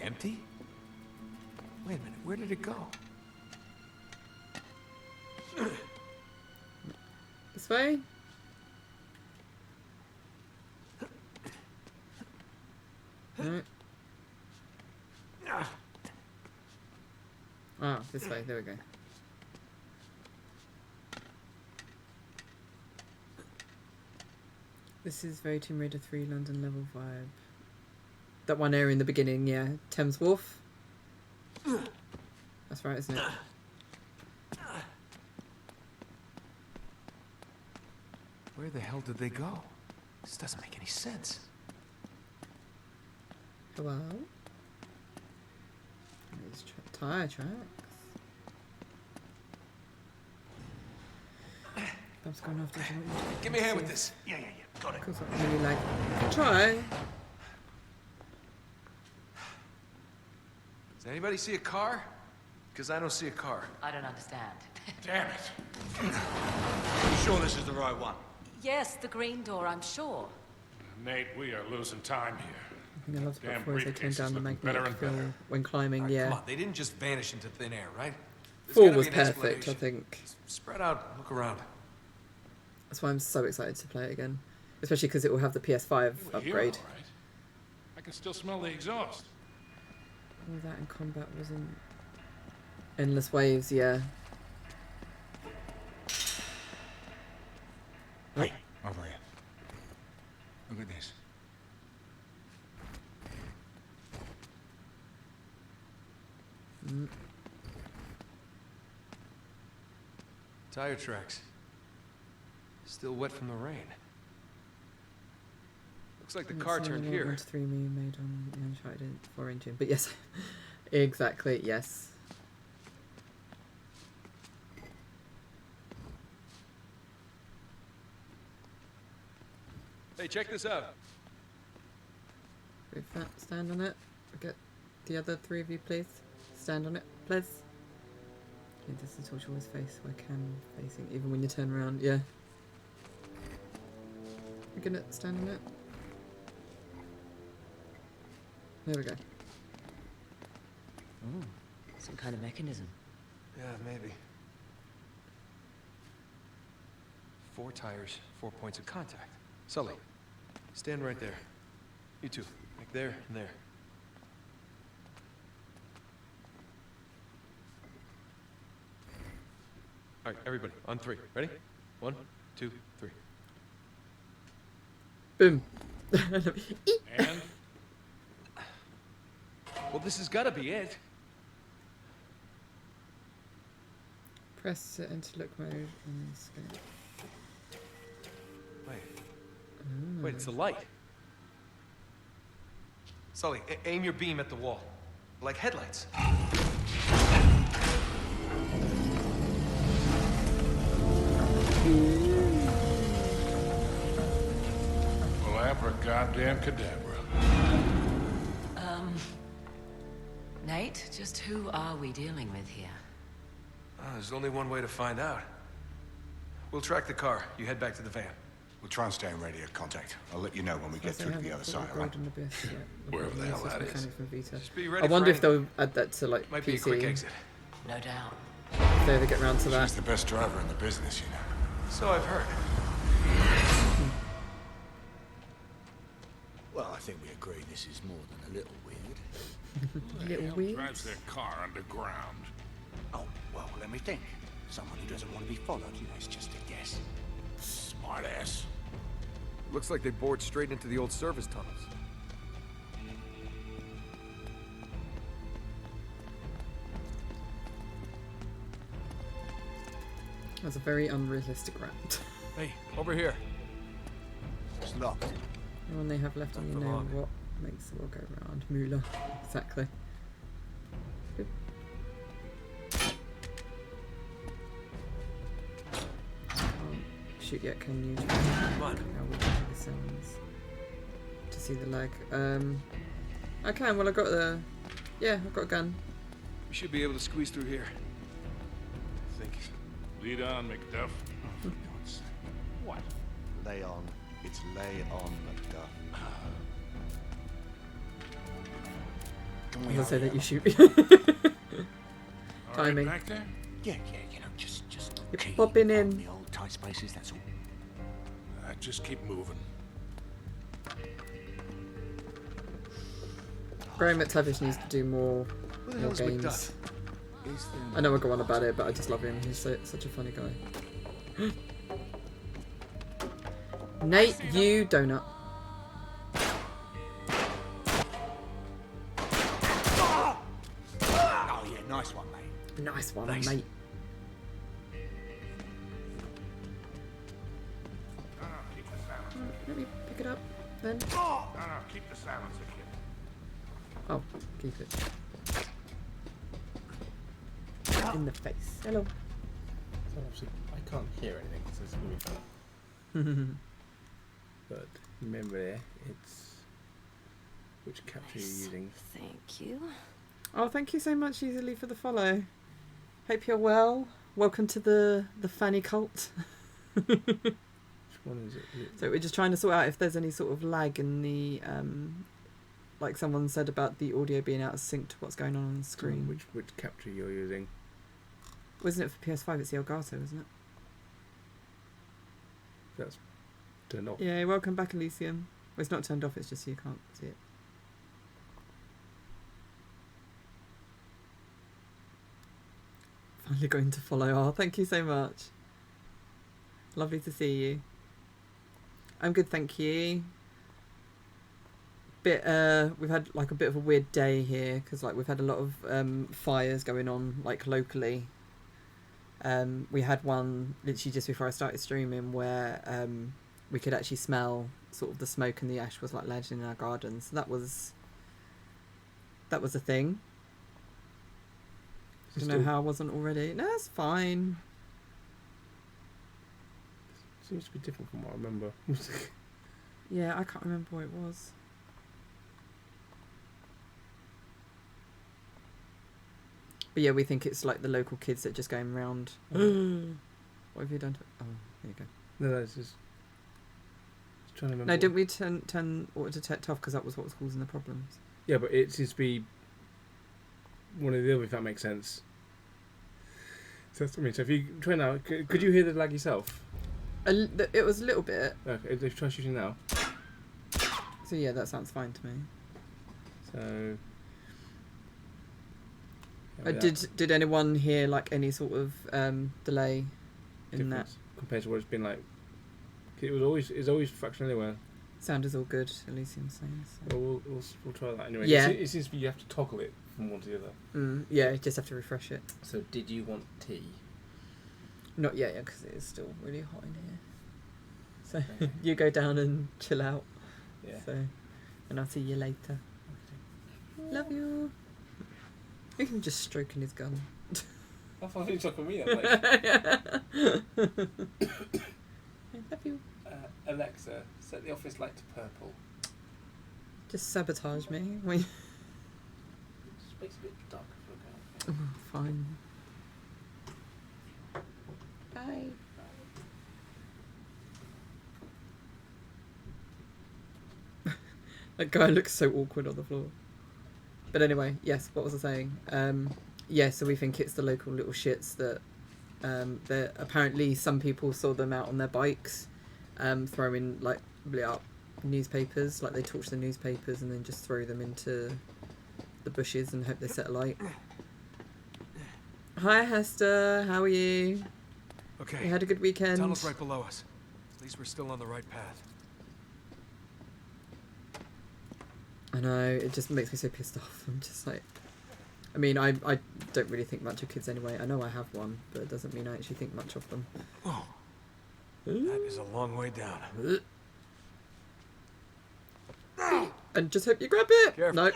Empty? Wait a minute, where did it go? This way? No. Ah, this way. There we go. This is very Tomb Raider 3 London level vibe. That one area in the beginning, yeah. Thames Wharf. That's right, isn't it? Where the hell did they go? This doesn't make any sense. Hello? There's tire tracks. Bob's going after you. Give me a hand with this. Yeah. Got it. Of course, I'm really like, try. Does anybody see a car? Because I don't see a car. I don't understand. Damn it. You sure this is the right one? Yes, the green door, I'm sure. Nate, we are losing time here. I love the Damn before they turn briefcase down is the looking better magnetic and field better. when climbing, All right, yeah. Come on, they didn't just vanish into thin air, right? There's 4 gotta was be an perfect, I explanation. think. Spread out, look around. That's why I'm so excited to play it again. Especially because it will have the PS5 We're here, upgrade. all right. I can still smell the exhaust. All that in combat wasn't... Endless waves, yeah. Hey, over here. Look at this. Tire tracks. Still wet from the rain. Looks like the car turned here. 3 made on the Uncharted 4 engine. But yes, exactly, yes. Hey, check this out. Move that, stand on it. Get the other 3 of you, please. Stand on it, please. Okay, this is what you always face, where cam facing, even when you turn around, yeah. You're gonna stand on it. There we go. Oh, some kind of mechanism. Yeah, maybe. 4 tires, 4 points of contact. Sully, stand right there. You two, like there and there. All right, everybody, on 3. Ready? 1, 2, 3. Boom. And Well, this has got to be it. Press it into look mode and escape. Wait, it's the light. Sully, aim your beam at the wall. Like headlights. well, abracadabra cadabra. Nate, just who are we dealing with here? There's only one way to find out. We'll track the car. You head back to the van. We'll try and stay in radio contact. I'll let you know when we get through to the other side, all right? Wherever the hell that is. Vita. Just be I ready wonder for if they'll add that to like Might be a quick PC. exit. No doubt. So they get round to that. She's the best driver in the business, you know. So I've heard. Well, I think we agree this is more than a little weird. Who the hell drives their car underground? Oh, well, let me think. Someone who doesn't want to be followed, you know, it's just a guess. Smart ass. Looks like they bored straight into the old service tunnels. That's a very unrealistic route. Hey, over here. It's locked. The one they have left on, you Not for know long. what makes the world go round. Moolah. Exactly. Good. Can't shoot yet, can you? Come on. How would the sounds to see the lag? I can. Well, I got the. Yeah, I've got a gun. We should be able to squeeze through here. I think. Lead on, McDuff. For God's sake. What? Lay on. It's lay on, McDuff. Can we I'll say hurry that you up? shoot. All Timing. right, back there? Yeah, you know, just You're keen popping on in. the old tight spaces, that's all. Just keep moving. Graham McTavish needs to do more Who the more hell's games. McDuff? Is there I know I go on about it, but I just love him. He's such a funny guy. Nate, you donut. Oh, yeah, nice one, mate. Nice one, Thanks. mate. No, keep the silence. Let me pick it up then. No, keep the silence, kid. Oh, keep it. In the face. Hello. So obviously, I can't hear anything, so it's going to be fun. But remember, it's which capture you're using. Thank you. Oh, thank you so much, Easily, for the follow. Hope you're well. Welcome to the Fanny cult. Which one is it? So we're just trying to sort out if there's any sort of lag in the like someone said about the audio being out of sync to what's going on the screen. Which capture you're using? Wasn't it for PS5? It's the Elgato, isn't it? That's turned off. Yeah, welcome back, Elysium. Well, it's not turned off, it's just you can't see it. Finally going to follow. Oh, thank you so much. Lovely to see you. I'm good, thank you. We've had like a bit of a weird day here because like we've had a lot of fires going on like locally. We had one literally just before I started streaming where we could actually smell sort of the smoke and the ash was like landing in our garden. So that was a thing. I don't know how I wasn't already. No, it's fine. Seems to be different from what I remember. Yeah, I can't remember what it was. But yeah, we think it's like the local kids that are just going round. What have you done to it? Oh, there you go. No, it's just trying to remember. No, didn't we turn auto detect off because that was what was causing the problems? Yeah, but it seems to be one or the other, if that makes sense. So that's what I mean. So if you try now, could you hear the lag yourself? It was a little bit. Okay, if you try shooting now. So yeah, that sounds fine to me. So. Did anyone hear like any sort of delay in that? Compared to what it's been like? It's always fractional anywhere. Sound is all good, Elysium's saying. So. Well, we'll try that anyway. Yeah. It seems to be you have to toggle it from one to the other. Yeah, you just have to refresh it. So did you want tea? Not yet, yeah, because it is still really hot in here. So you go down and chill out. Yeah. So, and I'll see you later. Okay. Love you. You can just stroking his gun. I thought you were talking to me. I love you. Alexa, set the office light to purple. Just sabotage me. We... Just makes it a bit darker for a girl. Fine. Bye. That guy looks so awkward on the floor. But anyway, yes, what was I saying? yeah, so we think it's the local little shits that apparently some people saw them out on their bikes, throwing like lit up newspapers, like they torch the newspapers and then just throw them into the bushes and hope they set alight. Hi Hester, how are you? Okay. You had a good weekend? Tunnel's right below us. At least we're still on the right path. I know, it just makes me so pissed off. I'm just like, I mean, I don't really think much of kids anyway. I know I have one, but it doesn't mean I actually think much of them. Oh, that is a long way down. And just hope you grab it. Careful. No.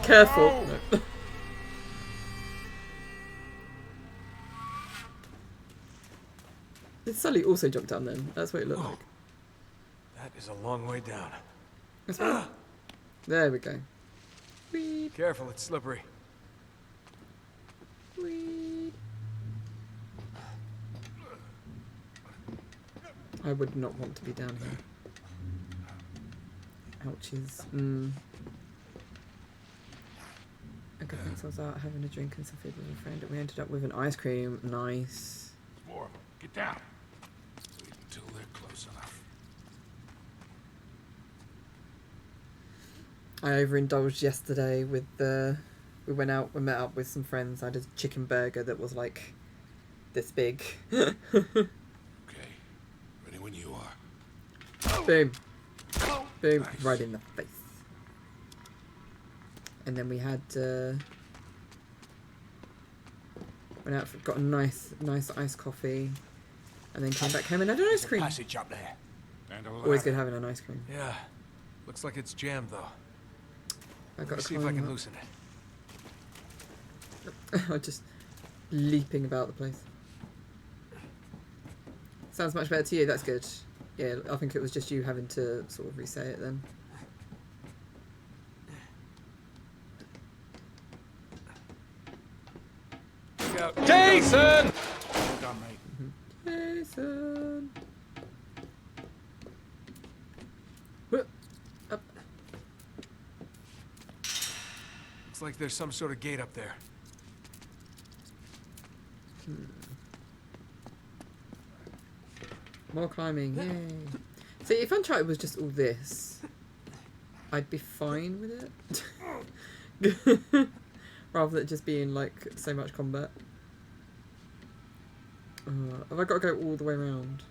Careful. No. Did Sully also jump down then? That's what it looked like. That is a long way down. That's right. There we go. Whee. Careful, it's slippery. Whee. I would not want to be down here. Ouchies. Okay, thanks. I was out having a drink and some food with a friend, and we ended up with an ice cream. Nice. More of them. Get down. Wait until they're close enough. I overindulged yesterday with the. We met up with some friends. I had a chicken burger that was like this big. Okay. Ready when you are. Boom. Boom. Nice. Right in the face. And then we had went out, got a nice iced coffee, and then came back home and had an ice cream. Passage up there. And Always good having an ice cream. Yeah. Looks like it's jammed though. I Let got me to see if I can loosen it. I'm just leaping about the place. Sounds much better to you. That's good. Yeah, I think it was just you having to sort of reset it then. Jason! Well done, mate. Jason. Up. Looks like there's some sort of gate up there. More climbing, yay. See, if Uncharted was just all this, I'd be fine with it. Rather than just being like so much combat. Have I got to go all the way around?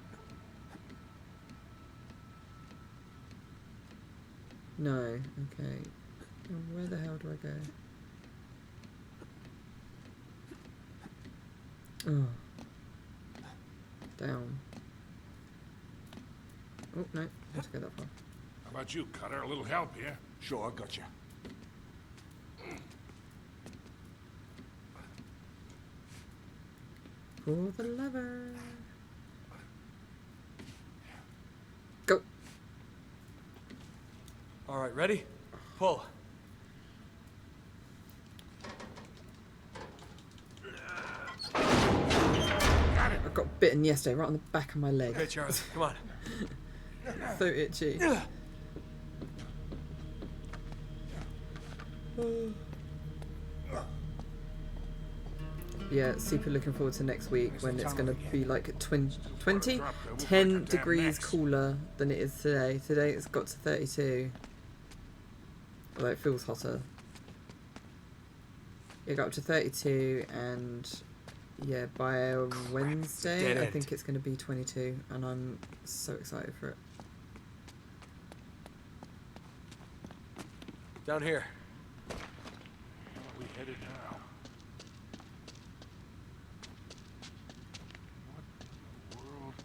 No, okay. Where the hell do I go? Oh. Down. Oh, no. I have to go that far. How about you, Cutter? A little help here? Sure, I got you. Pull the lever. Go. All right, ready? Pull. I got bitten yesterday right on the back of my leg. Okay, Charlie, come on. So itchy. Yeah, super looking forward to next week when it's going to be like 10 degrees cooler than it is today. Today it's got to 32. Although it feels hotter. It got up to 32 and yeah, by Wednesday I think it's going to be 22 and I'm so excited for it. Down here. Where are we headed now? What in the world?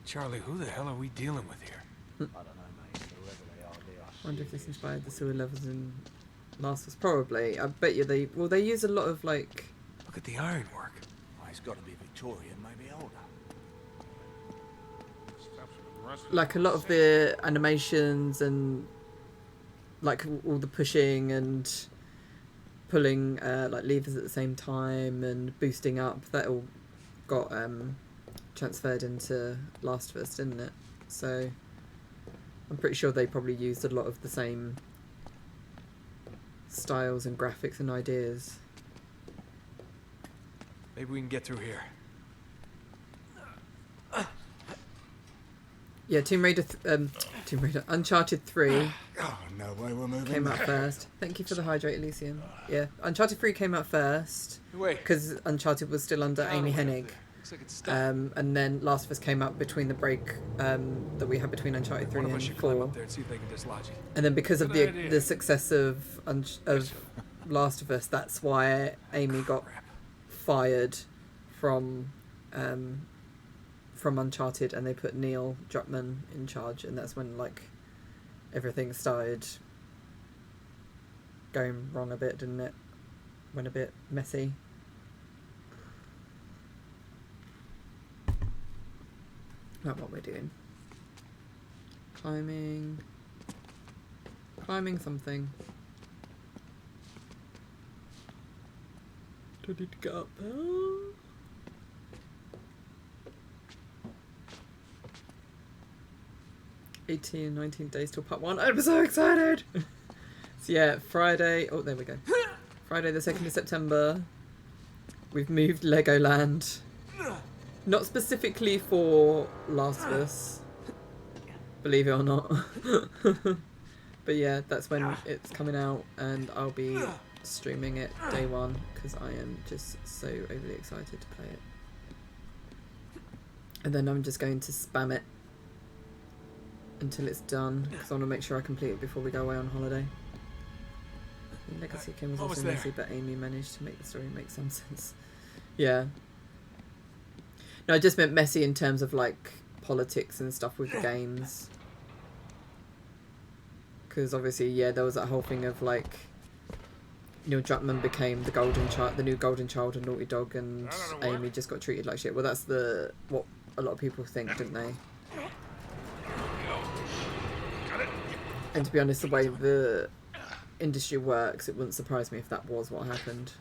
Charlie, who the hell are we dealing with here? I don't know, mate. Whoever they are, they are. I wonder if this inspired the sewer levels in Last of Us. Probably. I bet you they use a lot of like. Look at the ironwork. Well, he's got to be Victorian, maybe older. Steps have been rusted. Like a lot of the animations and like all the pushing and pulling like levers at the same time and boosting up, that all got transferred into Last of Us, didn't it? So I'm pretty sure they probably used a lot of the same styles and graphics and ideas. Maybe we can get through here. Yeah, Tomb Raider, Uncharted 3 Oh, no way we're moving. came out first. Thank you for the hydrate, Elysian. Yeah, Uncharted 3 came out first Wait. because Uncharted was still under Amy Hennig. Looks like it's stuck. And then Last of Us came out between the break that we had between Uncharted 3 One of and us should climb 4. up there and see if they can dislodge it. And then because of Good idea. the success of Last of Us, that's why Amy got fired from Uncharted, and they put Neil Druckmann in charge, and that's when like everything started going wrong a bit, didn't it? Went a bit messy. Not what we're doing. Climbing something. Do I need to get up there? 18 and 19 days till part 1. I'm so excited! So yeah, Friday... Oh, there we go. Friday the 2nd of September. We've moved Legoland. Not specifically for Last of Us. Believe it or not. But yeah, that's when it's coming out, and I'll be streaming it day 1 because I am just so overly excited to play it. And then I'm just going to spam it until it's done because I want to make sure I complete it before we go away on holiday. The Legacy game was also messy, but Amy managed to make the story make some sense. Yeah. No, I just meant messy in terms of like politics and stuff with the games. Because obviously, yeah, there was that whole thing of like Neil Druckmann became the new golden child of Naughty Dog, and Amy just got treated like shit. Well, that's what a lot of people think, didn't they? And to be honest, the way the industry works, it wouldn't surprise me if that was what happened.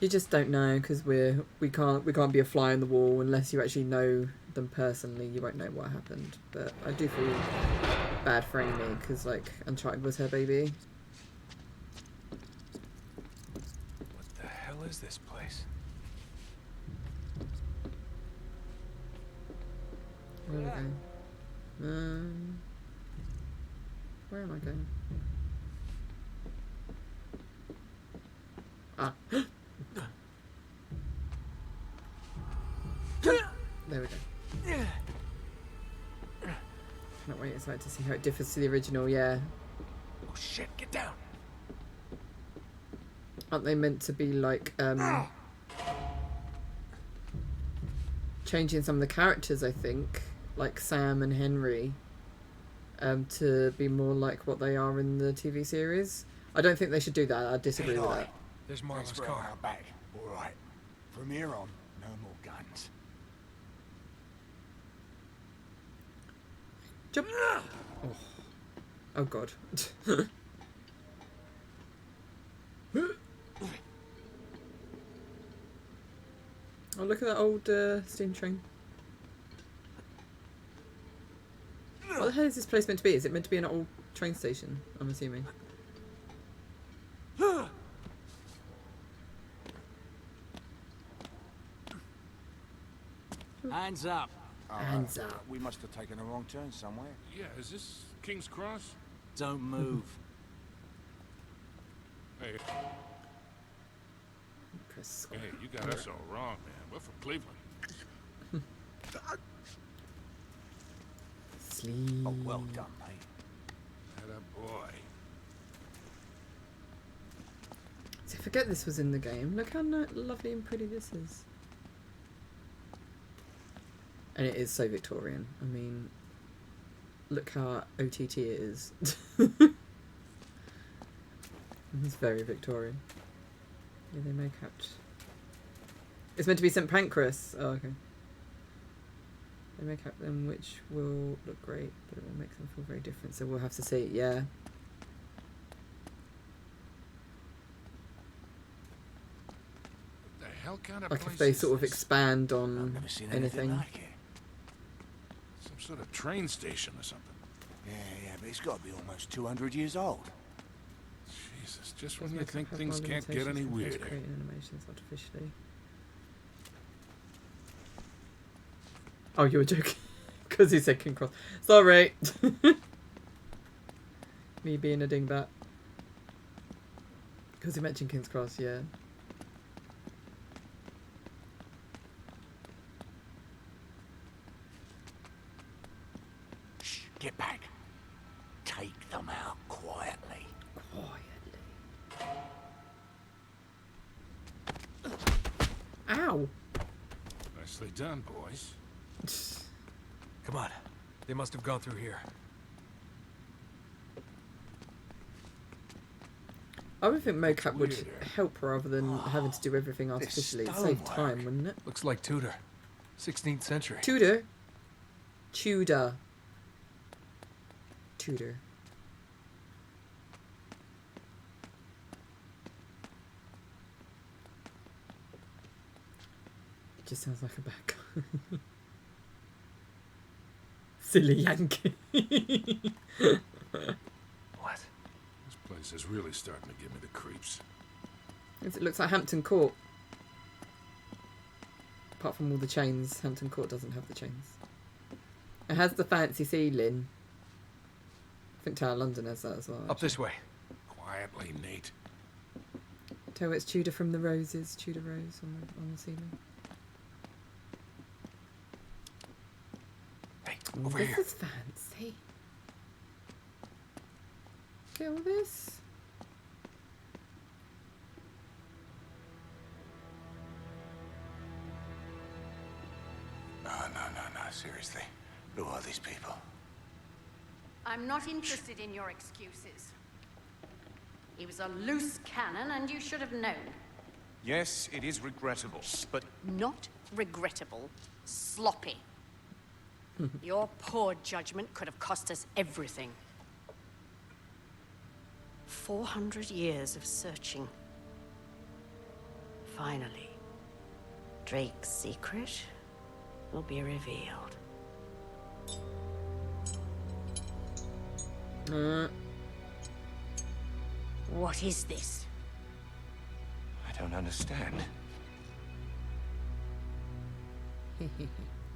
You just don't know because we can't be a fly on the wall unless you actually know them personally. You won't know what happened. But I do feel bad for Amy because like Uncharted was her baby. What the hell is this place? Where are we going? Where am I going? Ah. There we go. Not wait, it's like to see how it differs to the original, yeah. Oh shit, get down! Aren't they meant to be like, changing some of the characters, I think, like Sam and Henry, to be more like what they are in the TV series? I don't think they should do that. I disagree with that. There's Marlo's Transfer car. our back. All right. From here on, no more guns. Jump! Oh god. Oh, look at that old steam train. What the hell is this place meant to be? Is it meant to be an old train station? I'm assuming. Hands up. Hands up. We must have taken a wrong turn somewhere. Yeah, is this King's Cross? Don't move. Hey, Press square. hey, you got us all wrong, man. We're from Cleveland. Sleep. Oh, well done, mate. Atta boy. See, I forget this was in the game. Look how lovely and pretty this is. And it is so Victorian. I mean, look how OTT it is. It's very Victorian. Yeah, they make out. It's meant to be St. Pancras. Oh, okay. They make out them, which will look great, but it will make them feel very different. So we'll have to see. Yeah. What the hell kind of Like place if they is sort of this? expand I've on never seen anything anything. like it. Some sort of train station or something. Yeah, but it's got to be almost 200 years old. Jesus, just when Does you makeup think have things more can't get any limitations compared to weirder. creating animations artificially? Oh, you were joking. Because he said King Cross. Sorry. Me being a dingbat. Because he mentioned King's Cross, yeah. Shh, get back. Take them out quietly. Ow. Nicely done, boys. Come on. They must have gone through here. I would think mocap would weirder. help rather than having to do everything artificially. It'd save time, wouldn't it? Looks like Tudor. 16th century. Tudor. Tudor. Tudor. It just sounds like a back. Silly Yankee. What? This place is really starting to give me the creeps. It looks like Hampton Court. Apart from all the chains, Hampton Court doesn't have the chains. It has the fancy ceiling. I think Tower London has that as well. Up this way. Quietly, Nate. Tell it's Tudor from the roses. Tudor rose on the ceiling. Hey, Oh, over this here. is fancy. Get all this. No, seriously. Who are these people? I'm not interested in your excuses. He was a loose cannon, and you should have known. Yes, it is regrettable, but Not regrettable, sloppy. Your poor judgment could have cost us everything. 400 years of searching. Finally, Drake's secret will be revealed. What is this? I don't understand.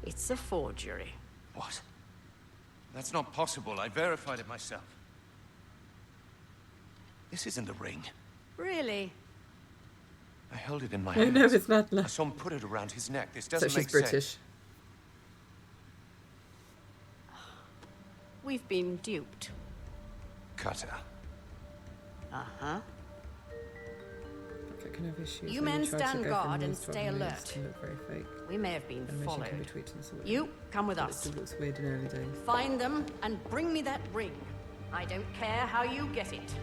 It's a forgery. What? That's not possible. I verified it myself. This isn't the ring. Really? I held it in my Oh hands. no, it's not. I saw him put it around his neck. This So doesn't she's make British. sense. We've been duped. Cutter. Uh-huh. Okay, can have issues. You when men try to stand go guard from and news to stay other news alert. to look very fake. We may have been Animation can be followed. tweaked and sorted. You, come with But it us. still looks weird in early days. Find them and bring me that ring. I don't care how you get it.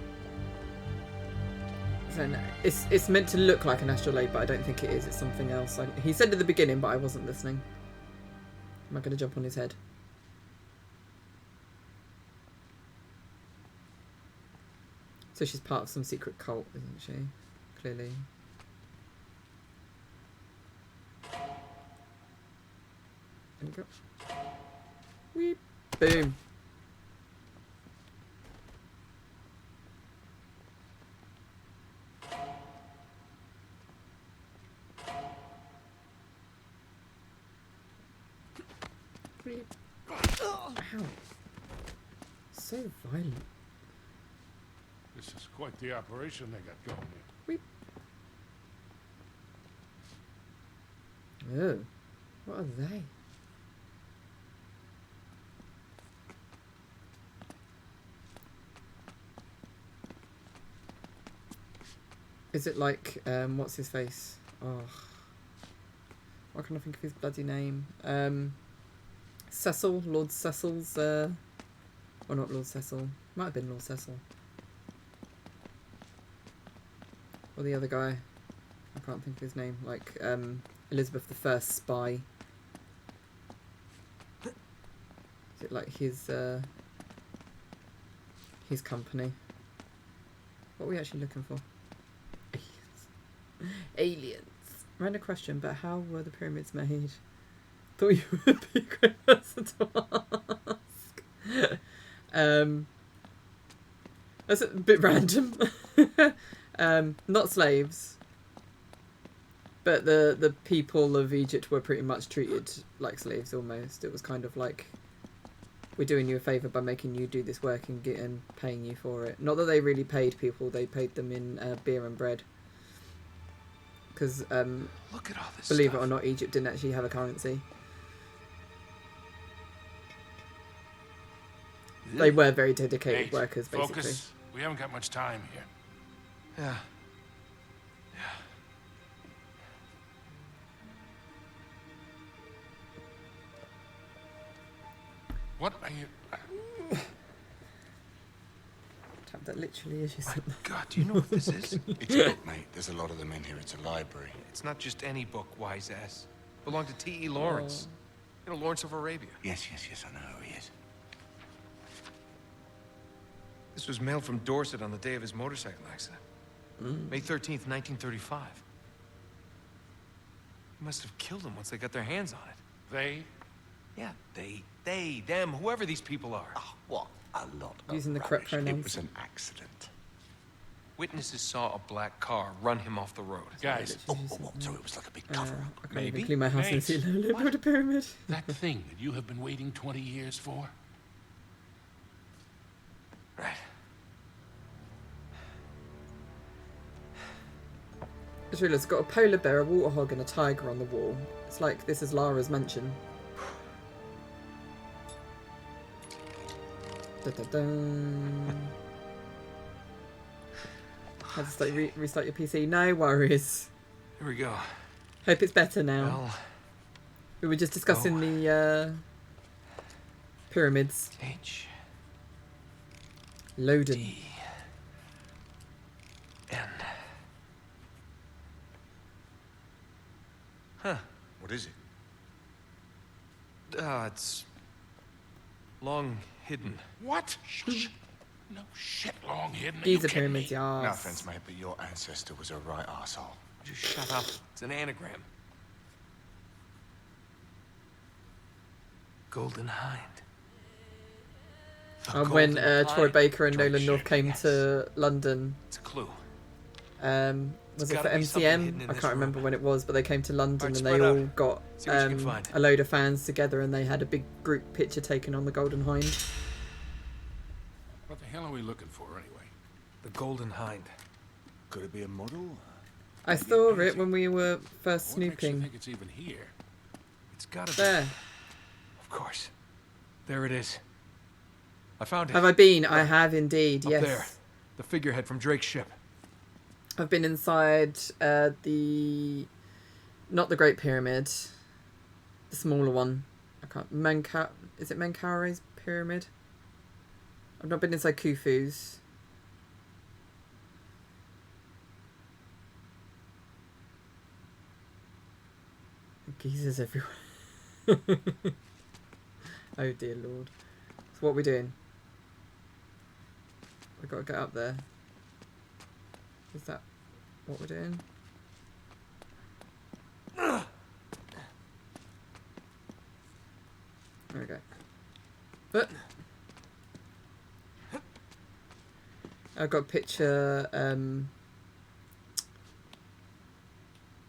So no, it's meant to look like an astrolabe, but I don't think it is. It's something else. He said at the beginning, but I wasn't listening. Am I going to jump on his head? So she's part of some secret cult, isn't she? Clearly. There we go. Weep. Boom. Ow. So violent. This is quite the operation they got going here. Oh, what are they? Is it like, what's his face? Oh, why can't I think of his bloody name? Cecil, Lord Cecil's, or not Lord Cecil, might have been Lord Cecil. Or the other guy, I can't think of his name, like, Elizabeth I's spy. Is it like his company? What are we actually looking for? Aliens. Aliens. Random question, but how were the pyramids made? Thought you would be a great person to ask. That's a bit random. Not slaves, but the people of Egypt were pretty much treated like slaves almost. It was kind of like, we're doing you a favour by making you do this work and paying you for it. Not that they really paid people; they paid them in beer and bread. Because Look at all this believe stuff. it or not, Egypt didn't actually have a currency. They were very dedicated Nate, workers, basically. focus. We haven't got much time here. Yeah. What are you... That literally is just. God, do you know what this is? It's a book, mate. There's a lot of them in here. It's a library. It's not just any book, wise ass. Belonged to T.E. Lawrence. You know, Lawrence of Arabia. Yes, I know who he is. This was mailed from Dorset on the day of his motorcycle accident. May 13th, 1935. They must have killed him once they got their hands on it. They? Yeah, they, them, whoever these people are. Oh, what a lot of Using the correct rubbish. It pronouns. was an accident. Witnesses saw a black car run him off the road. Guys, Oh, so it was like a big cover-up. I can't Maybe. even clean my house and see Lolo build a pyramid. that thing that you have been waiting 20 years for? Right. It's really, it's got a polar bear, a warthog, and a tiger on the wall. It's like this is Lara's mansion. Da -da -da. Had to start restart your PC. No worries. Here we go. Hope it's better now. L We were just discussing the pyramids. H Loden. D N. Huh. What is it? It's long hidden. What? Shh. No shit, long hidden. Are These you are kidding pyramids, me? yes. No offense, mate, but your ancestor was a right arsehole. Just shut up. It's an anagram. Golden Hind. The When Golden Troy Hind. Baker and Drunk Nolan North shit, came yes. to London, It's a clue. was it for gotta be something hidden MCM? in I this can't remember room. when it was, but they came to London Alright, and they spread all out. got See what you can find. a load of fans together and they had a big group picture taken on the Golden Hind. What the hell are we looking for, anyway? The Golden Hind. Could it be a model? I saw it when we were first What makes you snooping. think it's even here? It's gotta be. There. Of course. There it is. I found it. Have I been? I have indeed, Up yes. there. The figurehead from Drake's ship. I've been inside not the Great Pyramid, the smaller one. I can't. Is it Menkare's pyramid? I've not been inside Khufu's. Geezers everywhere. Oh dear lord. So what are we doing? We've got to get up there. Is that what we're doing? There we go. But I've got a picture. Where am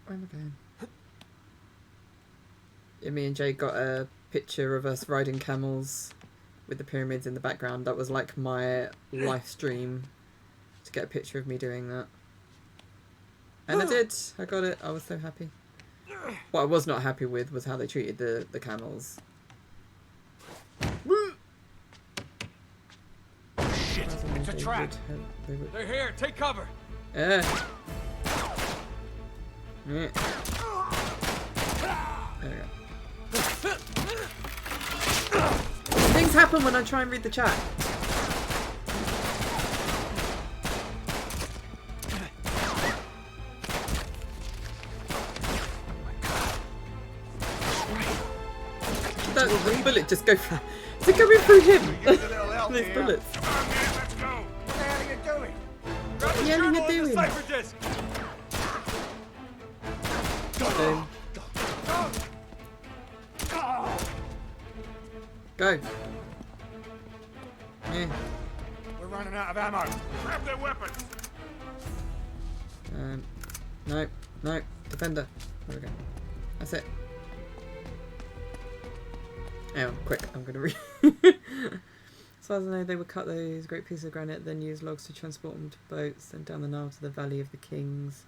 I going? Yeah, me and Jay got a picture of us riding camels with the pyramids in the background. That was like my live stream to get a picture of me doing that. And I did. I got it. I was so happy. What I was not happy with was how they treated the camels. Shit, it's a trap. They're here. Take cover. Yeah. Yeah. There we go. Things happen when I try and read the chat. The bullet just go through. Is it going through him? These bullets. Come on, man, let's go. What the hell are you doing? What the hell are you doing? Cipher disc. Boom. Go. Yeah. We're running out of ammo. Grab their weapons. No, no, defender. There we go. That's it. Oh, quick, I'm gonna read. As far as I know, they would cut those great pieces of granite, then use logs to transport them to boats, then down the Nile to the Valley of the Kings.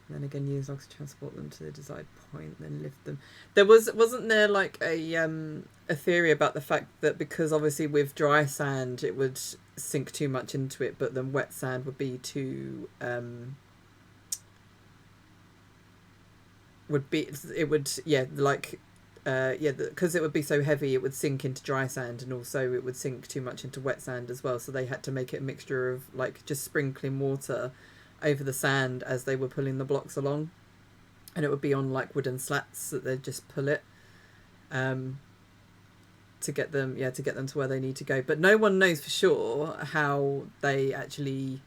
And then again use logs to transport them to the desired point, then lift them. Wasn't there like a theory about the fact that because obviously with dry sand it would sink too much into it, but then wet sand would be too because it would be so heavy it would sink into dry sand, and also it would sink too much into wet sand as well, so they had to make it a mixture of like just sprinkling water over the sand as they were pulling the blocks along, and it would be on like wooden slats that they'd just pull it to get them to where they need to go. But no one knows for sure how they actually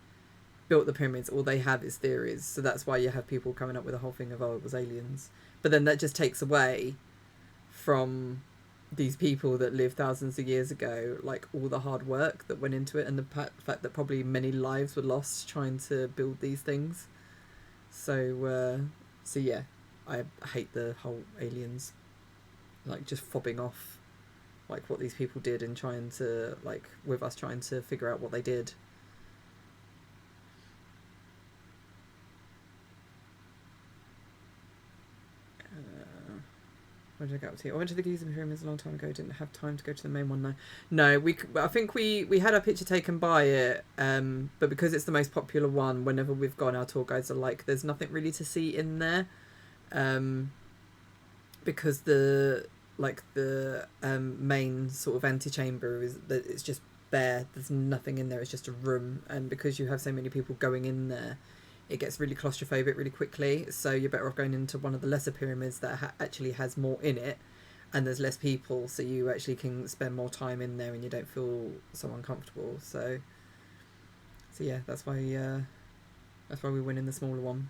built the pyramids. All they have is theories, so that's why you have people coming up with a whole thing of, oh, it was aliens. But then that just takes away from these people that lived thousands of years ago, like all the hard work that went into it, and the fact that probably many lives were lost trying to build these things. So yeah, I hate the whole aliens, like just fobbing off like what these people did and trying to, like, with us trying to figure out what they did. Where did I go up to? I went to the Giza pyramids a long time ago. Didn't have time to go to the main one. No. I think we had our picture taken by it. But because it's the most popular one, whenever we've gone, our tour guides are like, "There's nothing really to see in there," because the main sort of antechamber is that it's just bare. There's nothing in there. It's just a room, and because you have so many people going in there, it gets really claustrophobic really quickly, so you're better off going into one of the lesser pyramids that actually has more in it, and there's less people, so you actually can spend more time in there and you don't feel so uncomfortable. So yeah, that's why we went in the smaller one.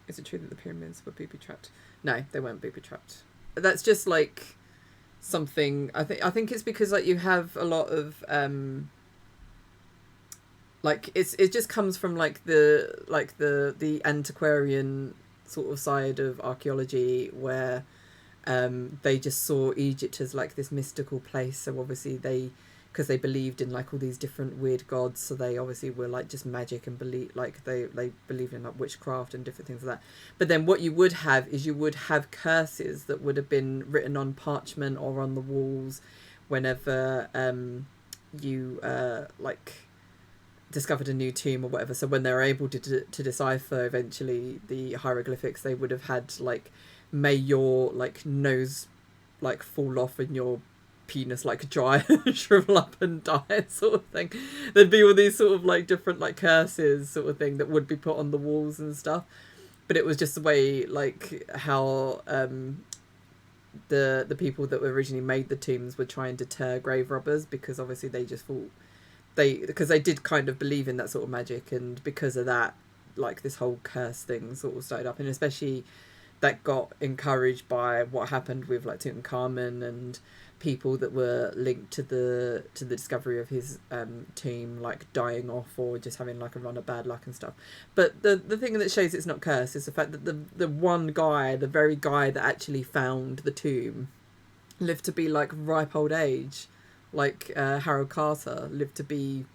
Is it true that the pyramids were booby trapped? No, they weren't booby trapped. That's just like something. I think it's because like you have a lot of like it just comes from like the antiquarian sort of side of archaeology, where they just saw Egypt as like this mystical place. So obviously because they believed in like all these different weird gods, so they obviously were like just magic and believe like they believed in like witchcraft and different things like that. But then what you would have is you would have curses that would have been written on parchment or on the walls whenever you like discovered a new tomb or whatever. So when they were able to decipher eventually the hieroglyphics, they would have had like, may your like nose like fall off and your penis like dry shrivel up and die sort of thing. There'd be all these sort of like different like curses sort of thing that would be put on the walls and stuff. But it was just the way like how the people that originally made the tombs were trying to deter grave robbers, because obviously they just thought because they did kind of believe in that sort of magic, and because of that, like this whole curse thing sort of started up, and especially that got encouraged by what happened with like Tutankhamun and people that were linked to the discovery of his tomb like dying off or just having like a run of bad luck and stuff. But the thing that shows it's not cursed is the fact that the one guy, the very guy that actually found the tomb, lived to be like ripe old age. Like Harold Carter lived to be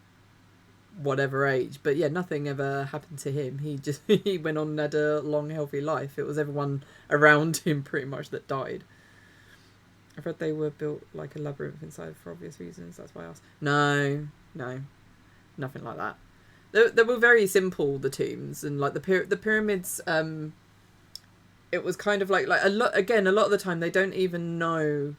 whatever age, but yeah, nothing ever happened to him. He went on and had a long healthy life. It was everyone around him pretty much that died. I've read they were built like a labyrinth inside for obvious reasons. That's why I asked. No, nothing like that. They were very simple, the tombs, and like the pyramids. It was kind of like a lot of the time they don't even know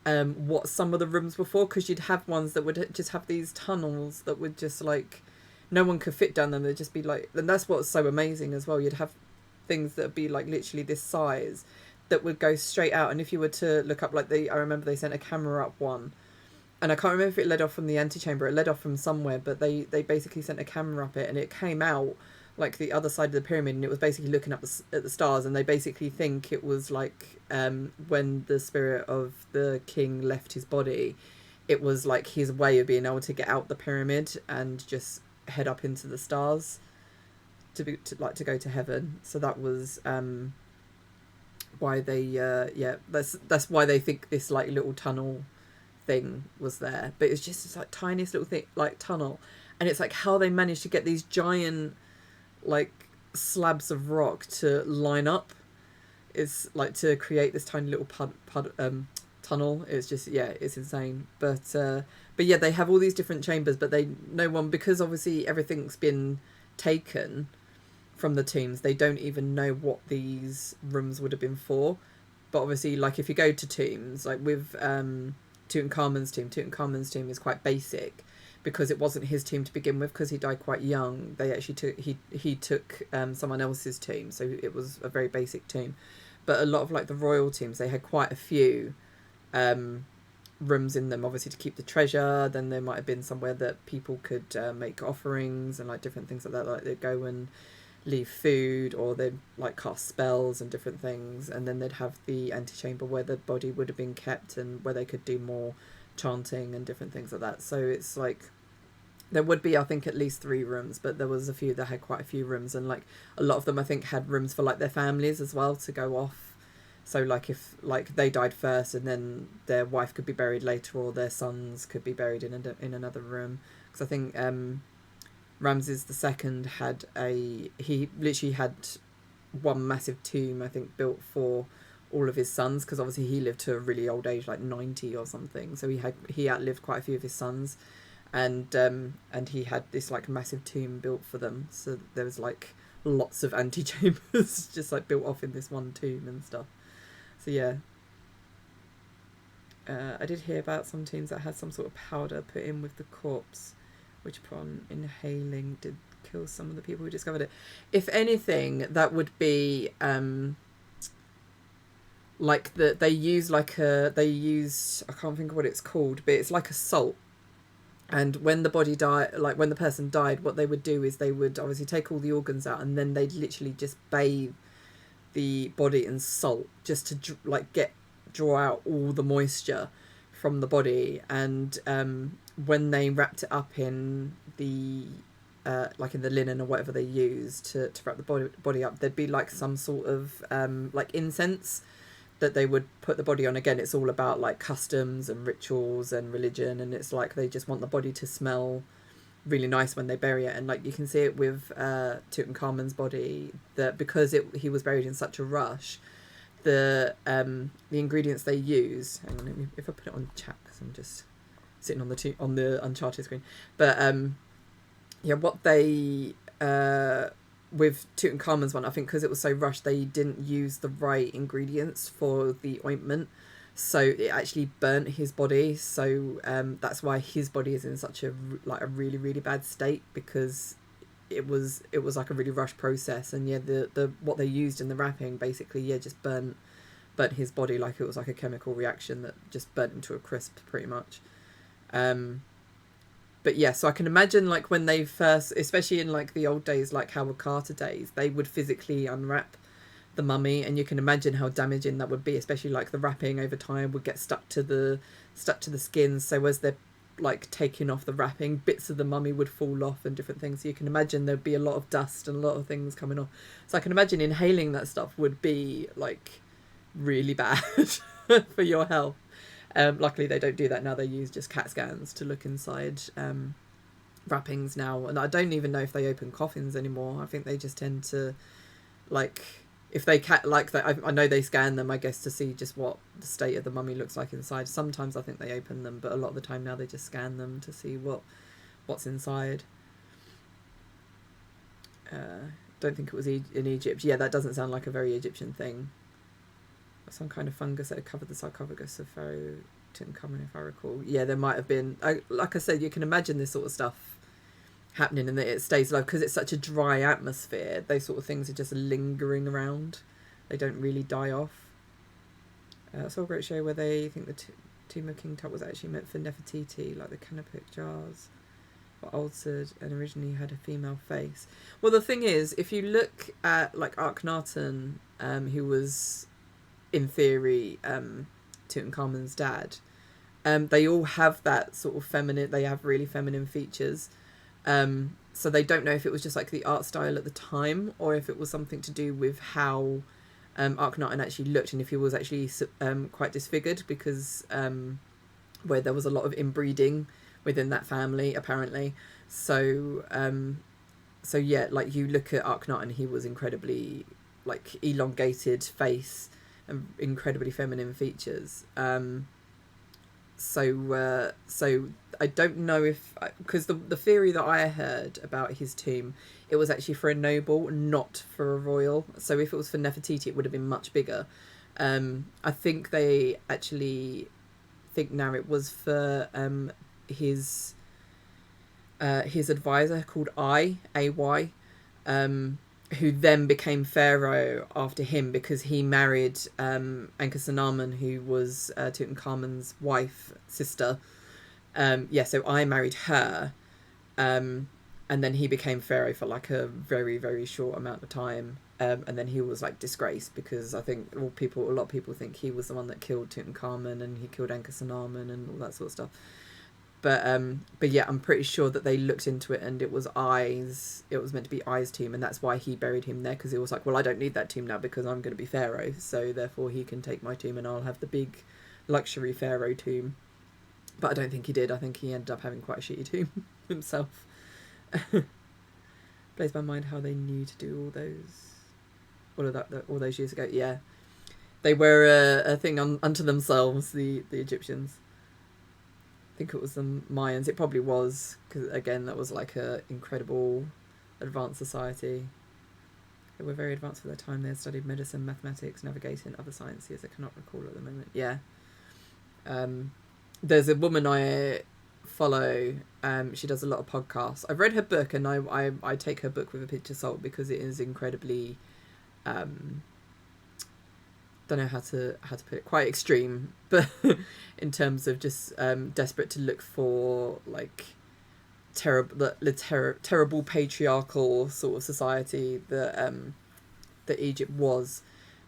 what some of the rooms were for, because you'd have ones that would just have these tunnels that would just like no one could fit down them. They'd just be like, and that's what's so amazing as well. You'd have things that would be like literally this size that would go straight out, and if you were to look up like I remember they sent a camera up one, and I can't remember if it led off from the antechamber, it led off from somewhere, but they basically sent a camera up it, and it came out like the other side of the pyramid, and it was basically looking up at the stars, and they basically think it was like when the spirit of the king left his body, it was like his way of being able to get out the pyramid and just head up into the stars. to go to heaven. So that was why they that's why they think this like little tunnel thing was there. But it's just this like tiniest little thing, like tunnel, and it's like how they managed to get these giant like slabs of rock to line up is like to create this tiny little tunnel. It's just, yeah, it's insane. But yeah, they have all these different chambers, but no one, because obviously everything's been taken from the tombs, they don't even know what these rooms would have been for. But obviously, like if you go to tombs, like with Tutankhamun's tomb is quite basic, because it wasn't his tomb to begin with, because he died quite young. They actually took someone else's tomb, so it was a very basic tomb. But a lot of like the royal tombs, they had quite a few rooms in them, obviously to keep the treasure. Then there might have been somewhere that people could make offerings and like different things like that. Like they'd go and leave food, or they'd like cast spells and different things. And then they'd have the antechamber where the body would have been kept, and where they could do more chanting and different things like that. So it's like there would be, I think, at least 3 rooms, but there was a few that had quite a few rooms, and like a lot of them I think had rooms for like their families as well to go off. So like if like they died first, and then their wife could be buried later, or their sons could be buried in another room. Because I think Ramses II he literally had one massive tomb, I think, built for all of his sons, because obviously he lived to a really old age, like 90 or something. So he outlived quite a few of his sons, and he had this like massive tomb built for them. So there was like lots of antechambers just like built off in this one tomb and stuff. So yeah, I did hear about some tombs that had some sort of powder put in with the corpse, which upon inhaling did kill some of the people who discovered it. If anything, that would be like they use I can't think of what it's called, but it's like a salt. And when the body died, like when the person died, what they would do is they would obviously take all the organs out, and then they'd literally just bathe the body in salt, just to like draw out all the moisture from the body. And when they wrapped it up in the like in the linen or whatever they used to wrap the body up, there'd be like some sort of like incense that they would put the body on. Again, it's all about like customs and rituals and religion, and it's like they just want the body to smell really nice when they bury it. And like you can see it with Tutankhamun's body, that because he was buried in such a rush, the ingredients they use, hang on, if I put it on chat, because I'm just sitting on the Uncharted screen, but yeah, what they with Tutankhamun's one, I think because it was so rushed, they didn't use the right ingredients for the ointment, so it actually burnt his body. So that's why his body is in such a really, really bad state, because it was like a really rushed process. And yeah, the what they used in the wrapping basically, yeah, just burnt his body, like it was like a chemical reaction that just burnt him to a crisp pretty much. But yeah, so I can imagine like when they first, especially in like the old days, like Howard Carter days, they would physically unwrap the mummy, and you can imagine how damaging that would be, especially like the wrapping over time would get stuck to the skin. So as they're like taking off the wrapping, bits of the mummy would fall off and different things. So you can imagine there'd be a lot of dust and a lot of things coming off. So I can imagine inhaling that stuff would be like really bad for your health. Luckily they don't do that now. They use just CAT scans to look inside wrappings now, and I don't even know if they open coffins anymore. I think they just tend to, like, if they I know they scan them, I guess, to see just what the state of the mummy looks like inside. Sometimes I think they open them, but a lot of the time now they just scan them to see what's inside. Don't think it was in Egypt. Yeah, that doesn't sound like a very Egyptian thing. Some kind of fungus that had covered the sarcophagus of Pharaoh Tutankhamun, if I recall. Yeah, there might have been. Like I said, you can imagine this sort of stuff happening, and that it stays alive because it's such a dry atmosphere. Those sort of things are just lingering around. They don't really die off. I saw a great show where they think the tomb of King Tut was actually meant for Nefertiti, like the canopic jars were altered and originally had a female face. Well, the thing is, if you look at like Akhenaten, who was in theory Tutankhamun's dad, they all have that sort of feminine, they have really feminine features, So they don't know if it was just like the art style at the time, or if it was something to do with how Akhenaten actually looked, and if he was actually quite disfigured, because where there was a lot of inbreeding within that family apparently. So so yeah, like you look at Akhenaten, he was incredibly like elongated face and incredibly feminine features. So I don't know if, because the theory that I heard about his tomb, it was actually for a noble, not for a royal. So if it was for Nefertiti, it would have been much bigger. I think they actually think now it was for his advisor called Ay, who then became pharaoh after him, because he married Ankhesenamun, who was Tutankhamun's sister. So I married her, and then he became pharaoh for like a very, very short amount of time, and then he was like disgraced, because I think a lot of people think he was the one that killed Tutankhamun, and he killed Ankhesenamun and all that sort of stuff. But yeah, I'm pretty sure that they looked into it, and it was meant to be Ay's tomb, and that's why he buried him there, because he was like, well, I don't need that tomb now because I'm going to be pharaoh, so therefore he can take my tomb and I'll have the big luxury pharaoh tomb. But I don't think he did. I think he ended up having quite a shitty tomb himself. Blows my mind how they knew to do all those years ago. Yeah, they were a thing unto themselves, the Egyptians. I think it was the Mayans. It probably was, because again, that was like a incredible advanced society. They were very advanced for their time. They had studied medicine, mathematics, navigation, other sciences. I cannot recall at the moment. Yeah. There's a woman I follow. She does a lot of podcasts. I've read her book, and I take her book with a pinch of salt, because it is incredibly don't know how to put it, quite extreme, but in terms of just desperate to look for like terrible patriarchal sort of society that Egypt was.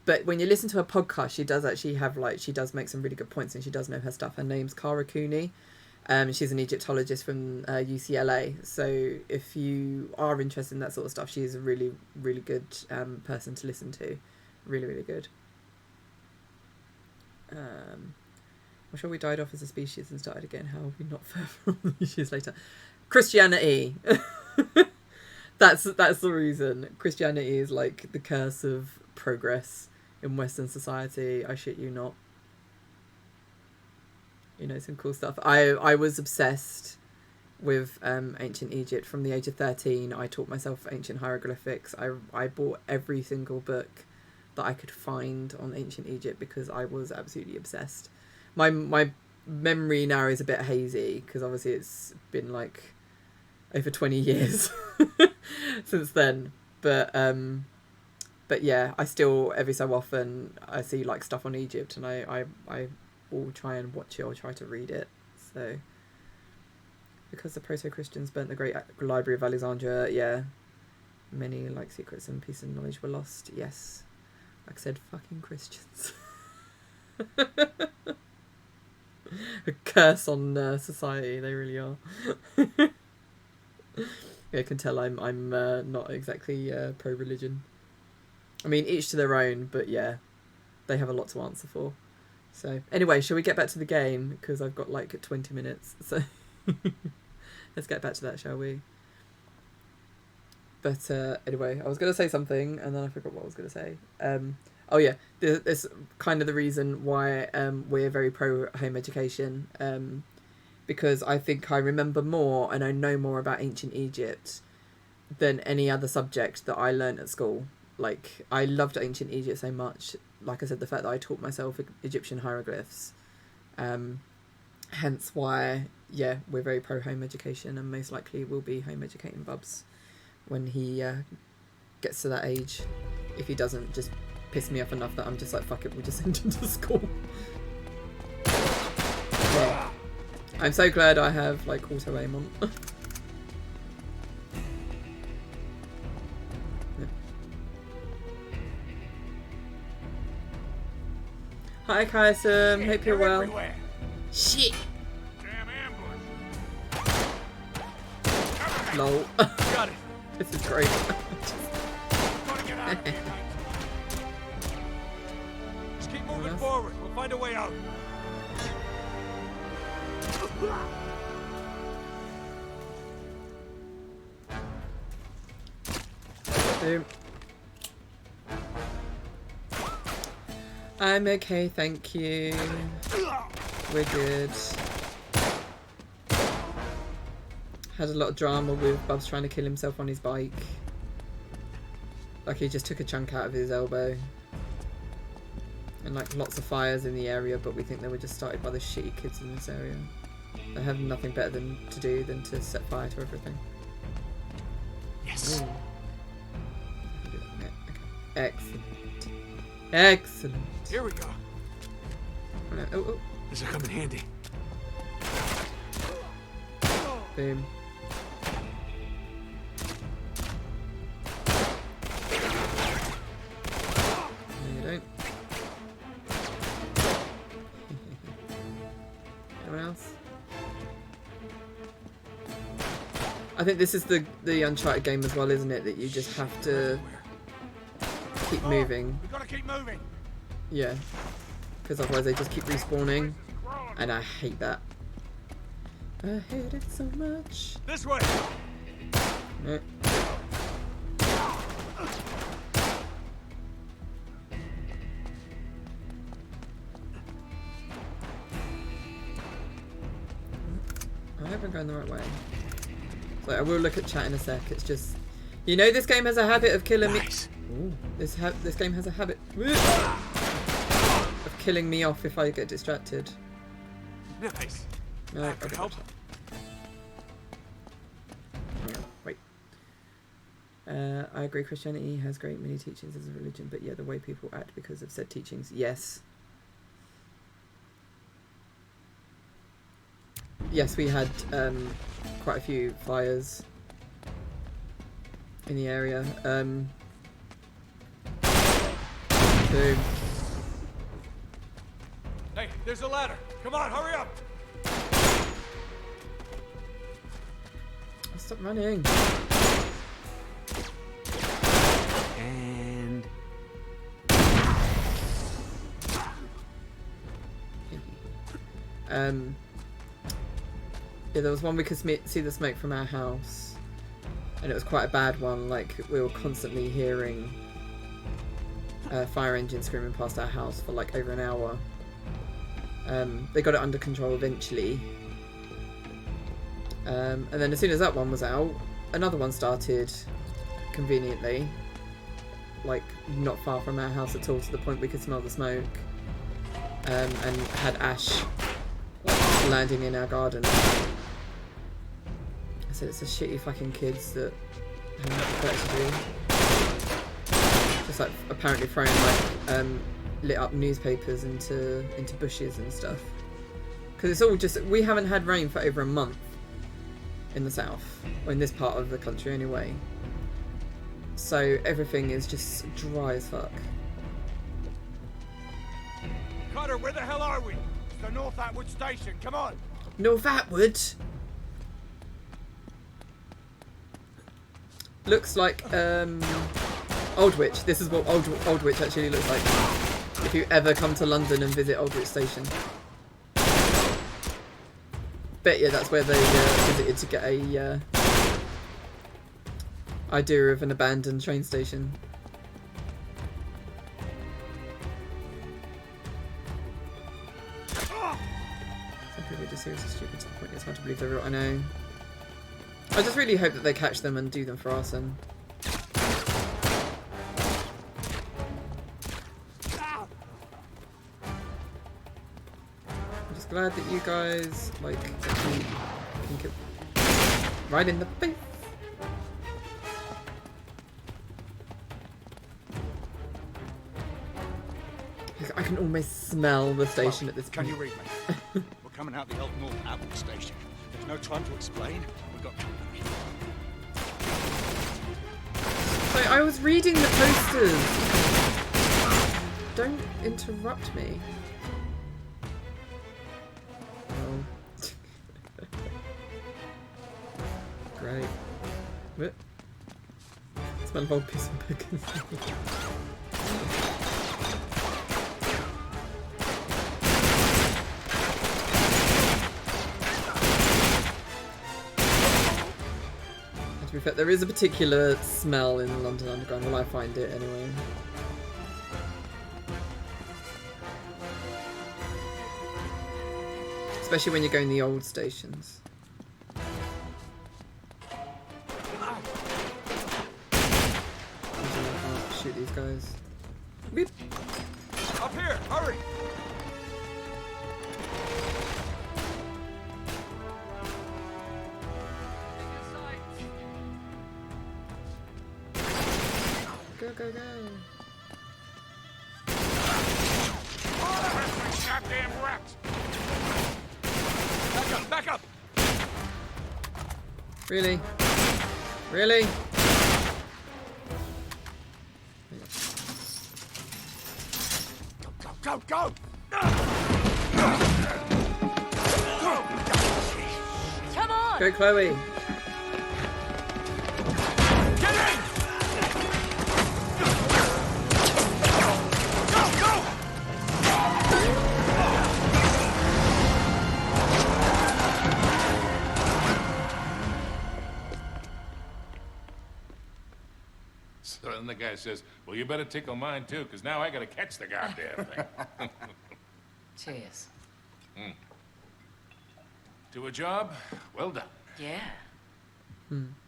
But when you listen to her podcast, she does actually have she does make some really good points, and she does know her stuff. Her name's Cara Cooney. She's an Egyptologist from UCLA. So if you are interested in that sort of stuff, she's a really, really good person to listen to. Really, really good. I'm sure we died off as a species and started again. How are we not further on these years later? Christianity. That's the reason. Christianity is like the curse of progress in Western society. I shit you not. You know, some cool stuff. I was obsessed with ancient Egypt from the age of 13. I taught myself ancient hieroglyphics. I bought every single book that I could find on ancient Egypt, because I was absolutely obsessed. My memory now is a bit hazy, because obviously it's been like over 20 years since then. But yeah, I still, every so often I see like stuff on Egypt, and I will try and watch it or try to read it. So because the proto-Christians burnt the great library of Alexandria, yeah, many like secrets and pieces of knowledge were lost. Yes, like I said, fucking Christians. A curse on society, they really are. Yeah, I can tell I'm not exactly pro-religion. I mean, each to their own, but yeah, they have a lot to answer for. So anyway, shall we get back to the game, because I've got like 20 minutes, so let's get back to that, shall we? But anyway, I was going to say something and then I forgot what I was going to say. Oh yeah, this kind of the reason why we're very pro home education, because I think I remember more and I know more about ancient Egypt than any other subject that I learned at school. Like, I loved ancient Egypt so much. Like I said, the fact that I taught myself Egyptian hieroglyphs, hence why, yeah, we're very pro home education, and most likely will be home educating Bubs when he gets to that age. If he doesn't just piss me off enough that I'm just like, fuck it, we'll just send him to school. Yeah. I'm so glad I have like auto aim on. Yeah. Hi Kaisum, hope you're well. Everywhere. Shit! Damn ambush. Cover Lol. Got it. This is great. Gotta get out of here, mate. Just keep moving else? forward. We'll find a way out. Boom. I'm okay, thank you. We're good. Had a lot of drama with Bubs trying to kill himself on his bike. Like he just took a chunk out of his elbow. And like lots of fires in the area, but we think they were just started by the shitty kids in this area. They have nothing better to do than to set fire to everything. Yes. Ooh. Okay. Excellent. Excellent. Here we go. Oh. This will come in handy. Boom. No, you don't. Anyone else? I think this is the Uncharted game as well, isn't it? That you just have to keep moving. We gotta keep moving. Yeah. Because otherwise they just keep respawning. And I hate that. I hate it so much. This way. No. I hope I'm going the right way. So I will look at chat in a sec. It's just, you know, this game has a habit of killing me. Ooh, this game has a habit of killing me off if I get distracted. Nice. No, That could help. Wait. I agree. Christianity has great many teachings as a religion, but yeah, the way people act because of said teachings. Yes. Yes, we had quite a few fires in the area. Boom. Hey, there's a ladder. Come on, hurry up. Stop running. And yeah, there was one we could see the smoke from our house, and it was quite a bad one. Like we were constantly hearing fire engines screaming past our house for like over an hour. They got it under control eventually, and then as soon as that one was out, another one started conveniently, like not far from our house at all, to the point we could smell the smoke, and had ash like landing in our garden. I said it's the shitty fucking kids that have nothing better to do. Just like apparently throwing like lit up newspapers into bushes and stuff. Because it's all just, we haven't had rain for over a month in the south, or in this part of the country anyway. So everything is just dry as fuck. Carter, where the hell are we? It's the North Atwood Station. Come on. North Atwood? Looks like Aldwych. This is what Aldwych actually looks like. If you ever come to London and visit Aldwych Station. Bet yeah, that's where they visited to get a idea of an abandoned train station. Some people are just seriously stupid to the point it's hard to believe they're real. I know. I just really hope that they catch them and do them for arson. I'm just glad that you guys, like, actually think it right in the face. I can almost smell the station at this point. Can you read me? We're coming out the old North Atwood station. There's no time to explain. We've got company. Wait, I was reading the posters. Don't interrupt me. Oh. Great. What? Smell of old piss and bacon. To be fair, there is a particular smell in the London Underground. Well, I find it anyway. Especially when you're going the old stations. Shoot these guys. Beep. Up here, hurry! Go, go, go. Goddamn rats! Back up, back up! Really? Really? Go, go! Come on! Go, Chloe. Get in! Go, go! So then the guy says, well, you better tickle mine too, because now I gotta catch the goddamn thing. Cheers. To a job, well done. Yeah.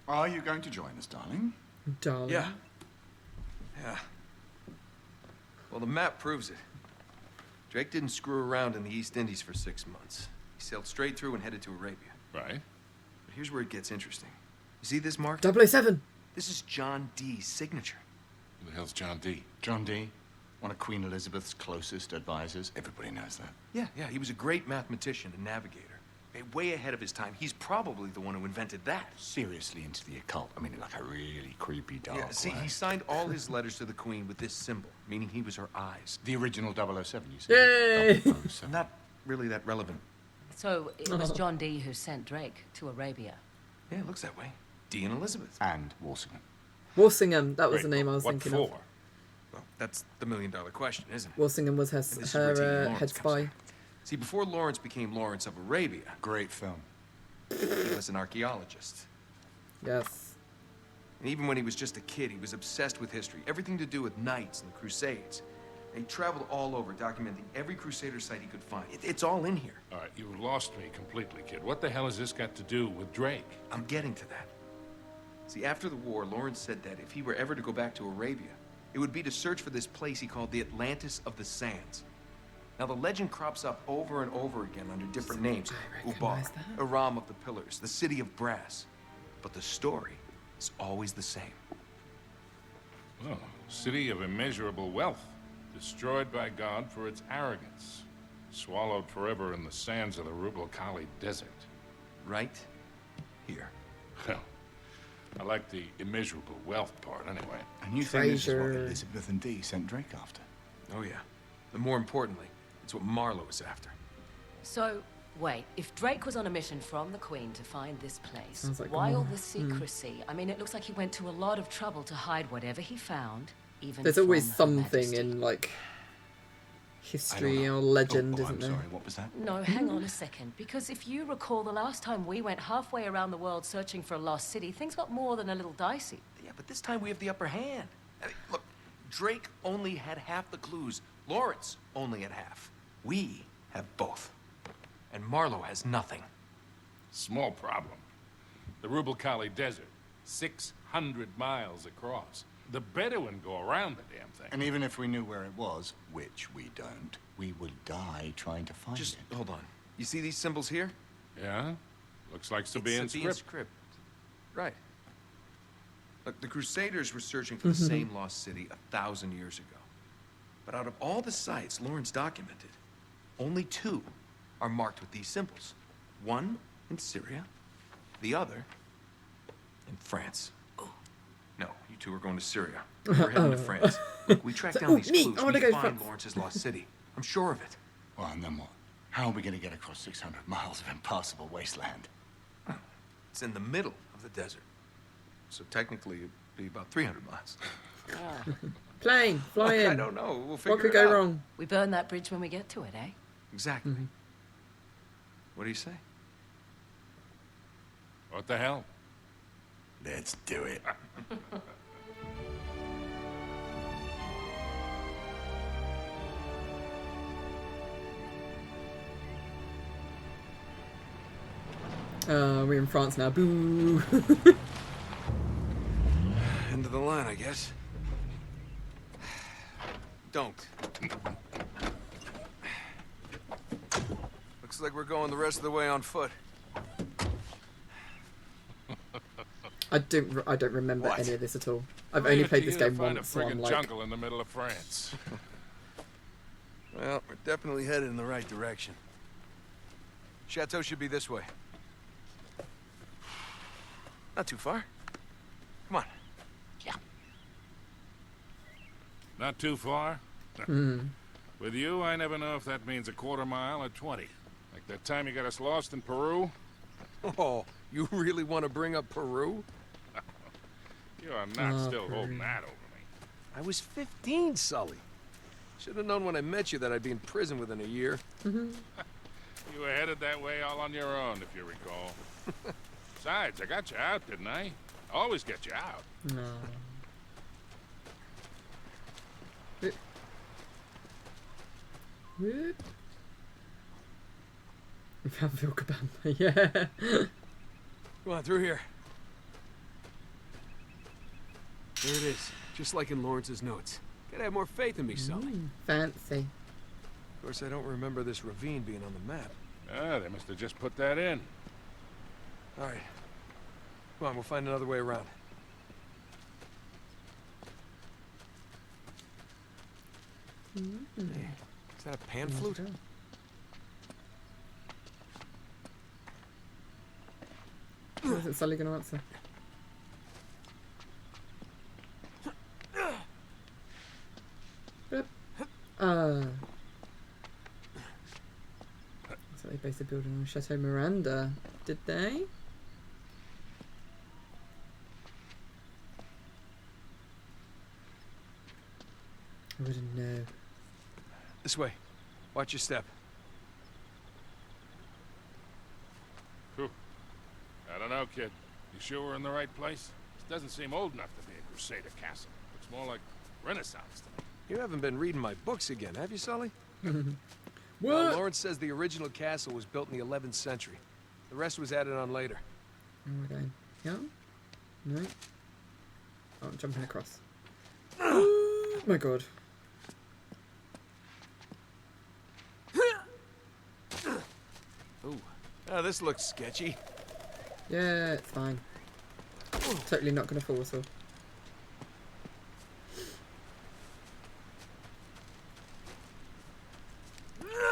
Are you going to join us, darling? Darling. Yeah. Yeah. Well, the map proves it. Drake didn't screw around in the East Indies for 6 months. He sailed straight through and headed to Arabia. Right? But here's where it gets interesting. You see this mark? 007. This is John Dee's signature. Who the hell's John D? John Dee, one of Queen Elizabeth's closest advisors. Everybody knows that. Yeah, he was a great mathematician and navigator. Way ahead of his time. He's probably the one who invented that. Seriously into the occult. I mean, like a really creepy dark Yeah, see, way. he signed all his letters to the Queen with this symbol, meaning he was her eyes. The original 007, you said? Yay! 007. Not really that relevant. So it was John Dee who sent Drake to Arabia. Yeah, it looks that way. Dee and Elizabeth. And Walsingham. Walsingham, that was Wait, the name I was what thinking for? of. Well, that's the million-dollar question, isn't it? Walsingham was her, And this is where T.E. her Lawrence head comes spy. in. See, before Lawrence became Lawrence of Arabia, Great film. he was an archaeologist. Yes. And even when he was just a kid, he was obsessed with history, everything to do with knights and the Crusades. And he traveled all over, documenting every Crusader site he could find. It's all in here. All right, you've lost me completely, kid. What the hell has this got to do with Drake? I'm getting to that. See, after the war, Lawrence said that if he were ever to go back to Arabia, it would be to search for this place he called the Atlantis of the Sands. Now, the legend crops up over and over again under different names. I Ubar, recognize that. Aram of the Pillars, the City of Brass. But the story is always the same. Oh, city of immeasurable wealth, destroyed by God for its arrogance, swallowed forever in the sands of the Rubel Khali Desert. Right here. Well, I like the immeasurable wealth part anyway. And you think this is what Treasure. Elizabeth and Dee sent Drake after? Oh, yeah. And more importantly, it's what Marlowe is after. So, wait, if Drake was on a mission from the Queen to find this place, Sounds like why all Gomorrah. the secrecy? I mean, it looks like he went to a lot of trouble to hide whatever he found, even There's from always Her something Majesty. in, like, I history don't know. or legend, oh, isn't I'm there? sorry, what was that? No, hang on a second. Because if you recall, the last time we went halfway around the world searching for a lost city, things got more than a little dicey. Yeah, but this time we have the upper hand. I mean, look, Drake only had half the clues. Lawrence only had half. We have both. And Marlowe has nothing. Small problem. The Rubel Khali Desert, 600 miles across. The Bedouin go around the damn thing. And even if we knew where it was, which we don't, we would die trying to find Just it. hold on. You see these symbols here? Yeah? Looks like Sabaean It's Sabaean script. script. Right. Look, the Crusaders were searching for the same lost city 1,000 years ago. But out of all the sites Lawrence documented, only 2 are marked with these symbols. One in Syria, the other in France. No, you 2 are going to Syria. We're heading to France. Look, we track down these me, clues. I wanna We go to find France. Lawrence's lost city. I'm sure of it. Well, and then what? How are we going to get across 600 miles of impassable wasteland? It's in the middle of the desert. so technically it'd be about 300 miles. Plane, fly in. I don't know. We'll figure What could it go out. wrong? We burn that bridge when we get to it, eh? Exactly. What do you say? What the hell? Let's do it. We're in France now. Boo. End of the line, I guess. Don't. Looks like we're going the rest of the way on foot. I don't remember What? any of this at all. I've Leave only it played to this you to game find once, a so I'm friggin' like, jungle in the middle of France. Well, we're definitely headed in the right direction. Chateau should be this way. Not too far. Come on. Not too far? With you, I never know if that means a quarter mile or 20. Like that time you got us lost in Peru? Oh, you really want to bring up Peru? You are not Oh, still Peru. holding that over me. I was 15, Sully. Should have known when I met you that I'd be in prison within a year. You were headed that way all on your own, if you recall. Besides, I got you out, didn't I? Always get you out. no. Whoop. We found Vilcabamba, yeah. Come on, through here. There it is, just like in Lawrence's notes. Gotta have more faith in me, Sully. Fancy. Of course, I don't remember this ravine being on the map. Ah, they must have just put that in. All right. Come on, we'll find another way around. Hey, is that a pan flute? Isn't Sully going to answer? Boop. So they based the building on Chateau Miranda, did they? I wouldn't know. This way. Watch your step. Whew. I don't know, kid. You sure we're in the right place? This doesn't seem old enough to be a Crusader castle. Looks more like Renaissance to me. You haven't been reading my books again, have you, Sully? What? Lawrence says the original castle was built in the 11th century. The rest was added on later. Where am I going? Yeah? No? Oh, I'm jumping across. Oh my god. Ooh. Oh, this looks sketchy. Yeah, it's fine. Totally not going to fall at all.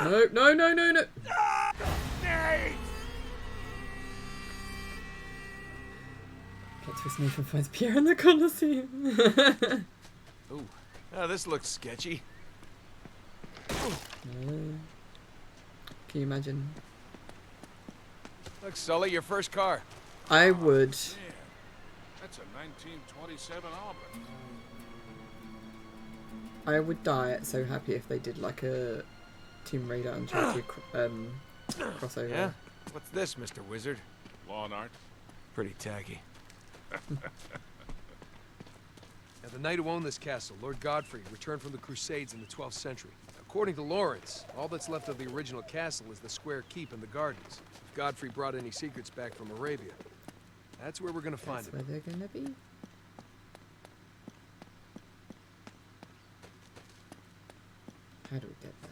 No, no, no, no, no! Plot twist, Nathan finds Pierre in the Colosseum. Ooh. Oh, this looks sketchy. Can you imagine? Look, Sully, your first car. I would. Man, that's a 1927 Auburn. I would die so happy if they did like a Tomb Raider Uncharted crossover. Yeah? What's this, Mr. Wizard? Lawn art. Pretty tacky. Now, the knight who owned this castle, Lord Godfrey, returned from the Crusades in the 12th century. According to Lawrence, all that's left of the original castle is the square keep and the gardens. If Godfrey brought any secrets back from Arabia, that's where we're gonna find That's them. where they're gonna be. How do we get there?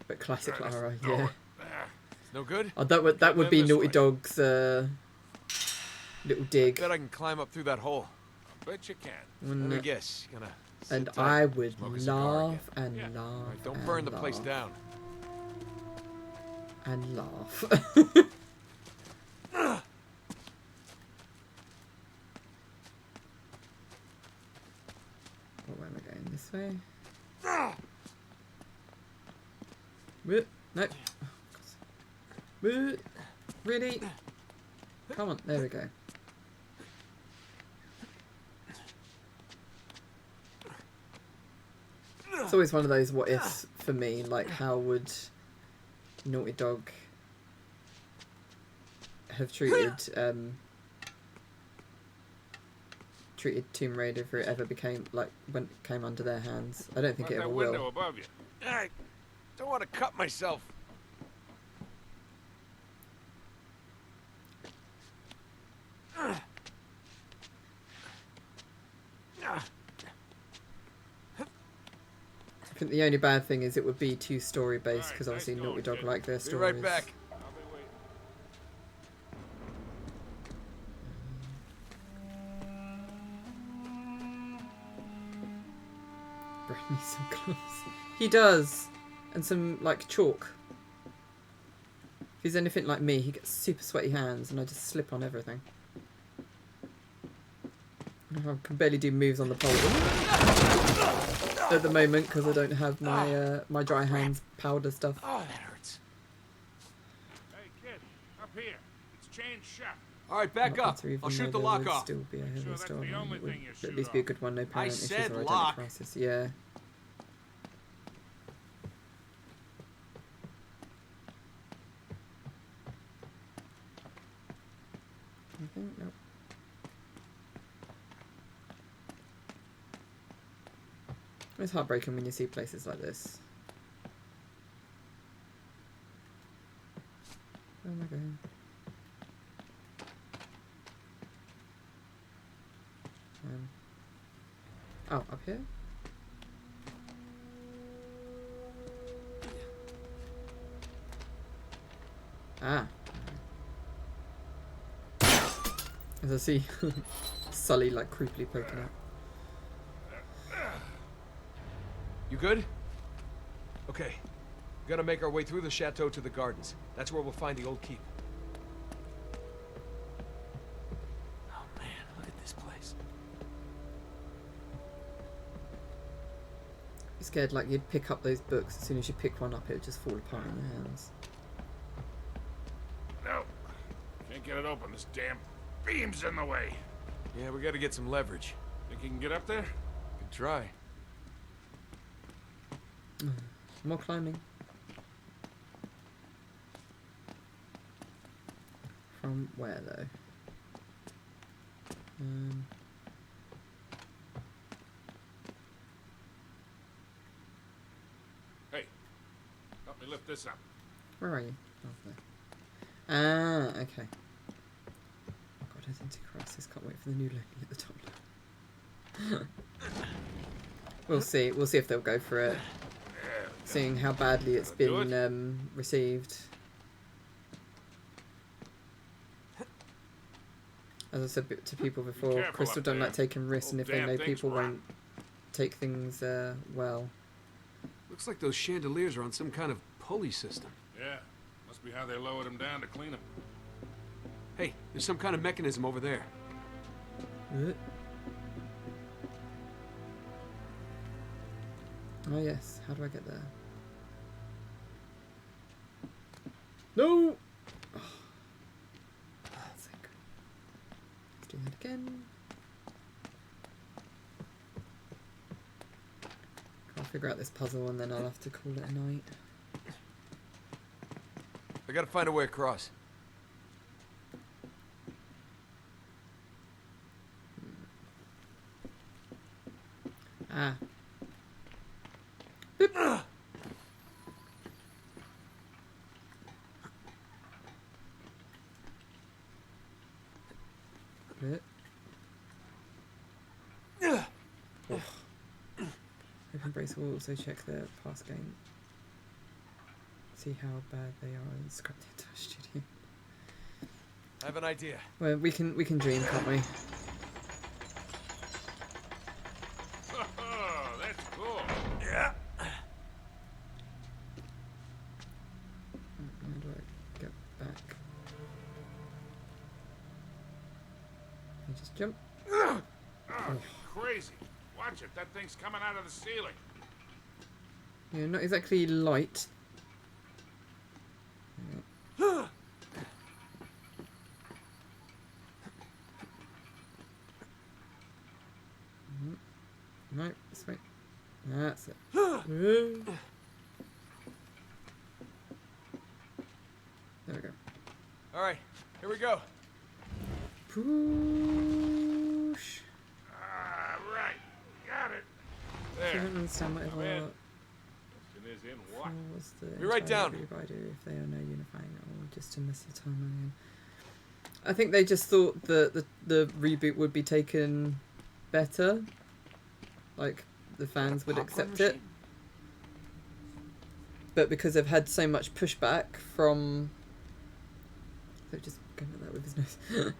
But classic Lara, yeah. No good? Oh, that would Get be in this Naughty way. Dog's little dig. Bet I can climb up through that hole. I bet you can. Let Wouldn't me it? guess. Gonna sit And tight, I would smoke a cigar again. laugh and Yeah. laugh. All right, don't and burn the place laugh down. And laugh. Where am I going? This way? Whoop. No. Whoop. Really? Come on. There we go. It's always one of those what ifs for me, like how would Naughty Dog have treated Tomb Raider if it ever became, like, when it came under their hands. I don't think it ever will. Window above you. I don't want to cut myself. I think the only bad thing is it would be 2-story based, because obviously Naughty Dog like their Be stories. right back. I'll be waiting. Bring me some gloves. He does, and some like chalk. If he's anything like me, he gets super sweaty hands, and I just slip on everything. I can barely do moves on the pole at the moment because I don't have my my dry hands powder stuff. Oh, that hurts. Hey, kid, up here. It's changed shut. All right, back Not up. better, even I'll shoot though the there lock would off. still be a heavy Sure, that's storm. the only It would thing you at shoot least be a off. good one. No parent issues said or identity lock. crisis. Yeah. Anything? Nope. It's heartbreaking when you see places like this. Where am I going? Oh, up here? Ah. As I see Sully like creepily poking out. You good? Okay. We gotta make our way through the chateau to the gardens. That's where we'll find the old keep. Oh man, look at this place. You're scared like you'd pick up those books. As soon as you pick one up, it would just fall apart in your hands. No. Can't get it open. This damn beam's in the way. Yeah, we gotta get some leverage. Think you can get up there? Can try. More climbing. From where though? Hey, help me lift this up. Where are you? Oh, there. Ah, okay. God, Identity Crisis. Can't wait for the new lady at the top. We'll see. We'll see if they'll go for it. Seeing how badly it's been received. As I said to people before, Crystal don't like taking risks, and if they know people won't take things well. Looks like those chandeliers are on some kind of pulley system. Yeah, must be how they lowered them down to clean them. Hey, there's some kind of mechanism over there. Oh yes, how do I get there? No! Oh. That's sick. Let's do that again. I'll figure out this puzzle and then I'll have to call it a night. I gotta find a way across. Ah. Boop. Bit. Open brace will also check the past game. See how bad they are and scrap the entire studio. I have an idea. Well, we can dream, can't we? Oh, that's cool. Yeah. How do I get back? I just jump. Oh, crazy. Watch it. That thing's coming out of the ceiling. Yeah, not exactly light. No, this way. That's it. There we go. All right, here we go. Push. Right. Got it. I There. don't understand what I'm in. it Question is in what? was the Be right entire down. rewriter if they are no unifying or just to miss the timeline. I think they just thought that the reboot would be taken better. Like the fans would accept it. But because they've had so much pushback from... They've just going at that with his nose.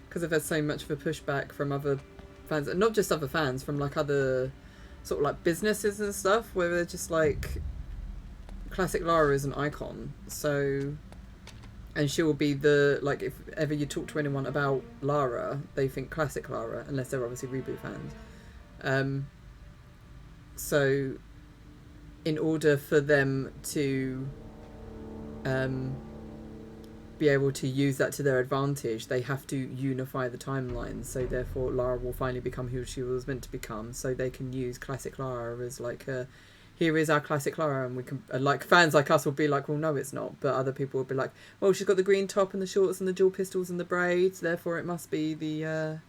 Because they've had so much of a pushback from other fans, and not just other fans, from like other sort of like businesses and stuff, where they're just like, classic Lara is an icon, so, and she will be the, like, if ever you talk to anyone about Lara, they think classic Lara, unless they're obviously reboot fans. So in order for them to be able to use that to their advantage, they have to unify the timelines, so therefore Lara will finally become who she was meant to become, so they can use classic Lara as like a, here is our classic Lara, and we can, like, fans like us will be like, well, no it's not, but other people will be like, well, she's got the green top and the shorts and the dual pistols and the braids, therefore it must be the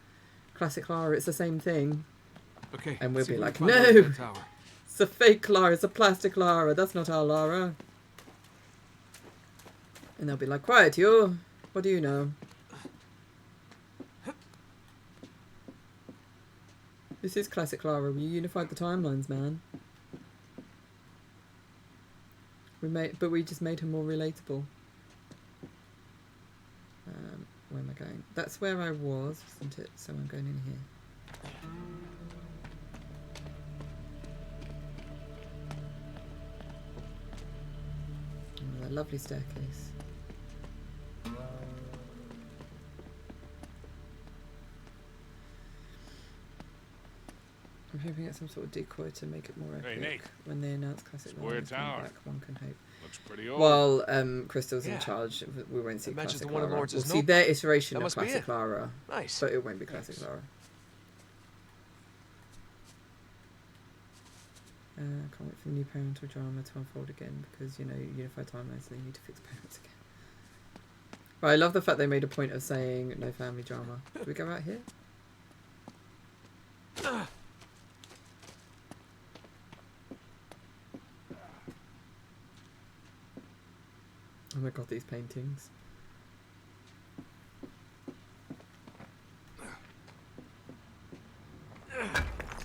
classic Lara, it's the same thing. Okay. And we'll be like, no, no, it's a fake Lara, it's a plastic Lara, that's not our Lara. And they'll be like, quiet you, what do you know? This is classic Lara, we unified the timelines, man. But we just made her more relatable. Where am I going? That's where I was, isn't it? So I'm going in here. Oh, a lovely staircase. I'm hoping it's some sort of decoy to make it more epic. Hey, Nate. When they announce classic Square Lara is coming Tower. back, one can hope. Looks pretty old. While Crystal's in Yeah. charge, we won't see That matches classic the one in Lara. We'll Lawrence's see notebook. their iteration That of must be classic it. Lara, Nice. but it won't be classic Lara. Can't wait for the new parental drama to unfold again, because, you know, unified timelines, so they need to fix parents again. But I love the fact they made a point of saying no family drama. Do we go out here? Oh my god, these paintings.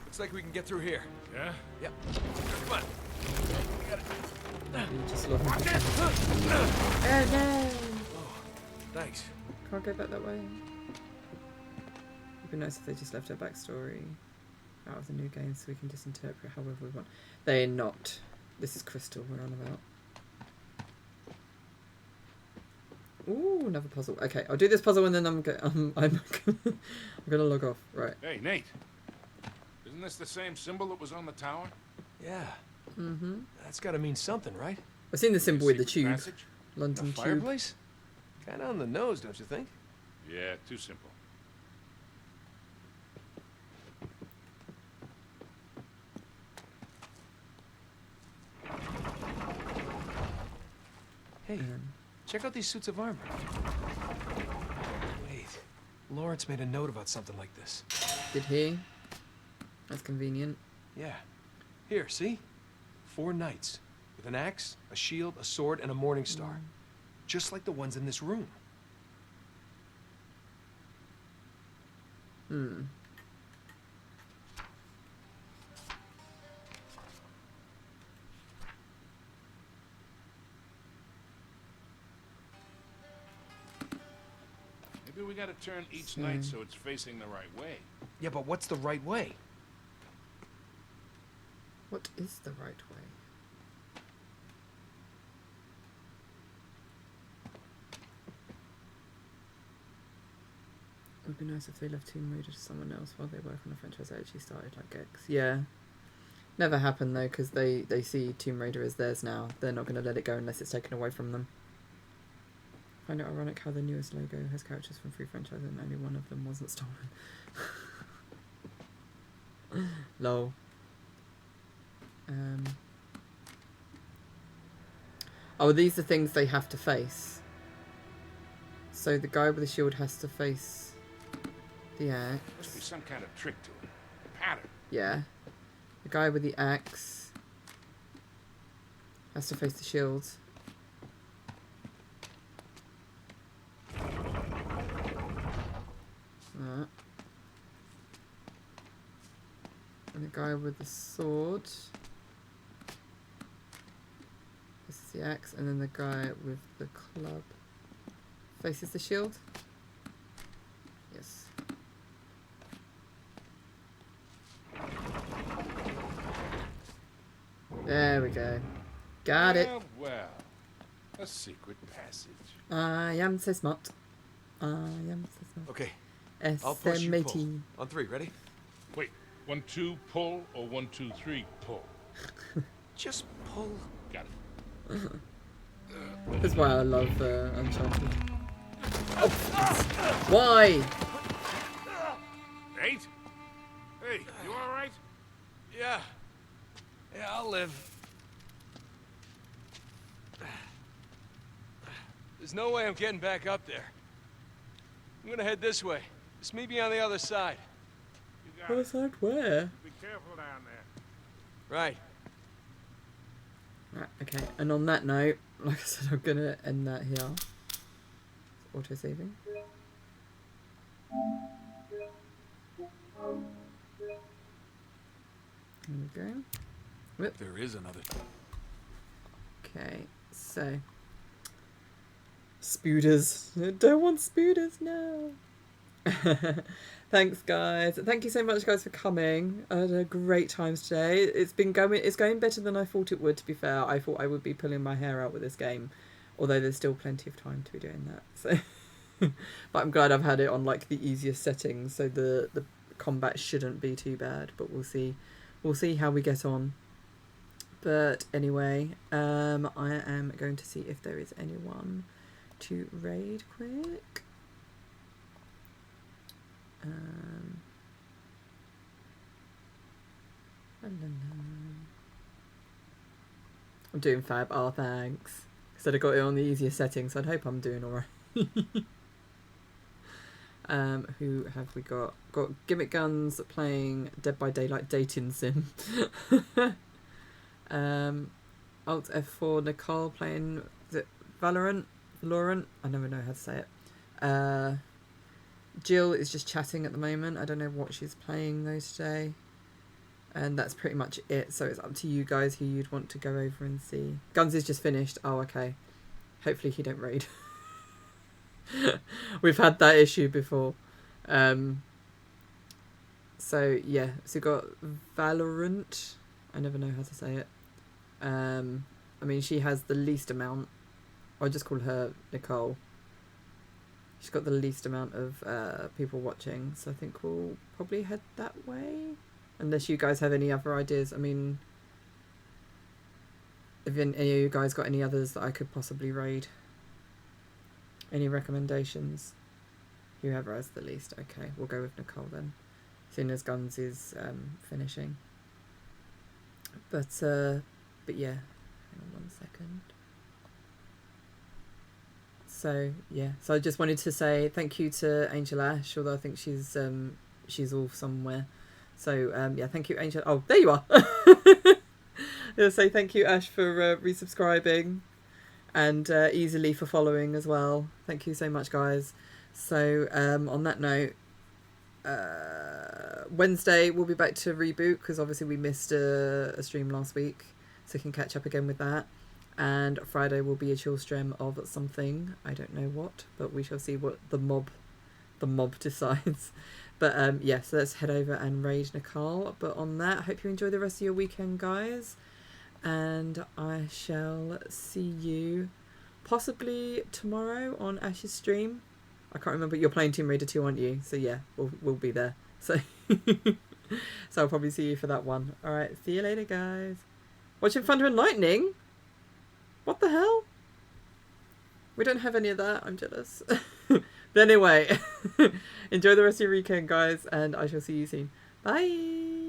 Looks like we can get through here. Yeah? Yep. Come on. We got it. You just love Watch it. it. Oh no! Oh, thanks. Can't go back that way. It'd be nice if they just left her backstory out of the new game so we can just interpret however we want. They're not. This is Crystal we're on about. Ooh, another puzzle. Okay, I'll do this puzzle and then I'm gonna log off. Right. Hey, Nate. Isn't this the same symbol that was on the tower? Yeah. Mm-hmm. That's got to mean something, right? I've seen the symbol with the tube. Passage? London The Tube. fireplace? Kind of on the nose, don't you think? Yeah, too simple. Hey, check out these suits of armor. Wait, Lawrence made a note about something like this. Did he? That's convenient. Yeah. Here, see? 4 knights. With an axe, a shield, a sword, and a morning star. Just like the ones in this room. Hmm. Maybe we gotta turn each night so it's facing the right way. Yeah, but what's the right way? What is the right way? It would be nice if they left Tomb Raider to someone else while they work on a franchise that actually started, like X. Yeah. Never happened though, because they see Tomb Raider as theirs now. They're not going to let it go unless it's taken away from them. I find it ironic how the newest logo has characters from 3 franchises and only one of them wasn't stolen. Lol. Oh, these are things they have to face. So the guy with the shield has to face the axe. Must be some kind of trick to it. A pattern. Yeah. The guy with the axe has to face the shield. That. And the guy with the sword. This is the axe, and then the guy with the club faces the shield. Yes. There we go. Got it. Well, a secret passage. I am so smart. I am so smart. Okay. I'll push, you pull. S-M-A-T. On 3, ready? Wait, 1, 2, pull, or 1, 2, 3, pull? Just pull. Got it. That's why I love Uncharted. Oh, why? Nate? Hey, you alright? Yeah. Yeah, I'll live. There's no way I'm getting back up there. I'm gonna head this way. Just meet me on the other side. You got Other it. side where? Be careful down there. Right. Right, okay. And on that note, like I said, I'm gonna end that here. Auto saving. There we go. Whoop. There is another. Okay, so spooders. I don't want spooders now. Thanks, guys. Thank you so much, guys, for coming. I had a great time today. It's going better than I thought it would, to be fair. I thought I would be pulling my hair out with this game, although there's still plenty of time to be doing that. So but I'm glad I've had it on like the easiest settings, so the combat shouldn't be too bad, but we'll see how we get on. But anyway, I am going to see if there is anyone to raid quick. I'm doing fab. Oh, thanks. Said I got it on the easiest settings, so I'd hope I'm doing alright. Who have we got? Got Gimmick Guns playing Dead by Daylight dating sim. Alt F4 Nicole playing, is it Valorant? I never know how to say it. Jill is just chatting at the moment. I don't know what she's playing though today. And that's pretty much it. So it's up to you guys who you'd want to go over and see. Guns is just finished. Oh, okay. Hopefully he don't raid. We've had that issue before. So yeah, so we've got Valorant. I never know how to say it. I mean, she has the least amount. I'll just call her Nicole. She's got the least amount of people watching, so I think we'll probably head that way. Unless you guys have any other ideas. I mean, if any of you guys got any others that I could possibly raid. Any recommendations? Whoever has the least. Okay, we'll go with Nicole then. Seeing as Guns is finishing. But yeah. Hang on 1 second. So yeah, so I just wanted to say thank you to Angel Ash, although I think she's off somewhere. So yeah, thank you, Angel. Oh, there you are. I'll say thank you, Ash, for resubscribing, and Easily for following as well. Thank you so much, guys. So on that note, Wednesday we'll be back to reboot because obviously we missed a stream last week, so we can catch up again with that. And Friday will be a chill stream of something. I don't know what, but we shall see what the mob decides. But yeah, so let's head over and raid Nicole. But on that, I hope you enjoy the rest of your weekend, guys. And I shall see you possibly tomorrow on Ash's stream. I can't remember. You're playing Tomb Raider 2, aren't you? So yeah, we'll be there. So so I'll probably see you for that one. All right, see you later, guys. Watching Thunder and Lightning? What the hell? We don't have any of that. I'm jealous. But anyway, enjoy the rest of your weekend, guys, and I shall see you soon. Bye.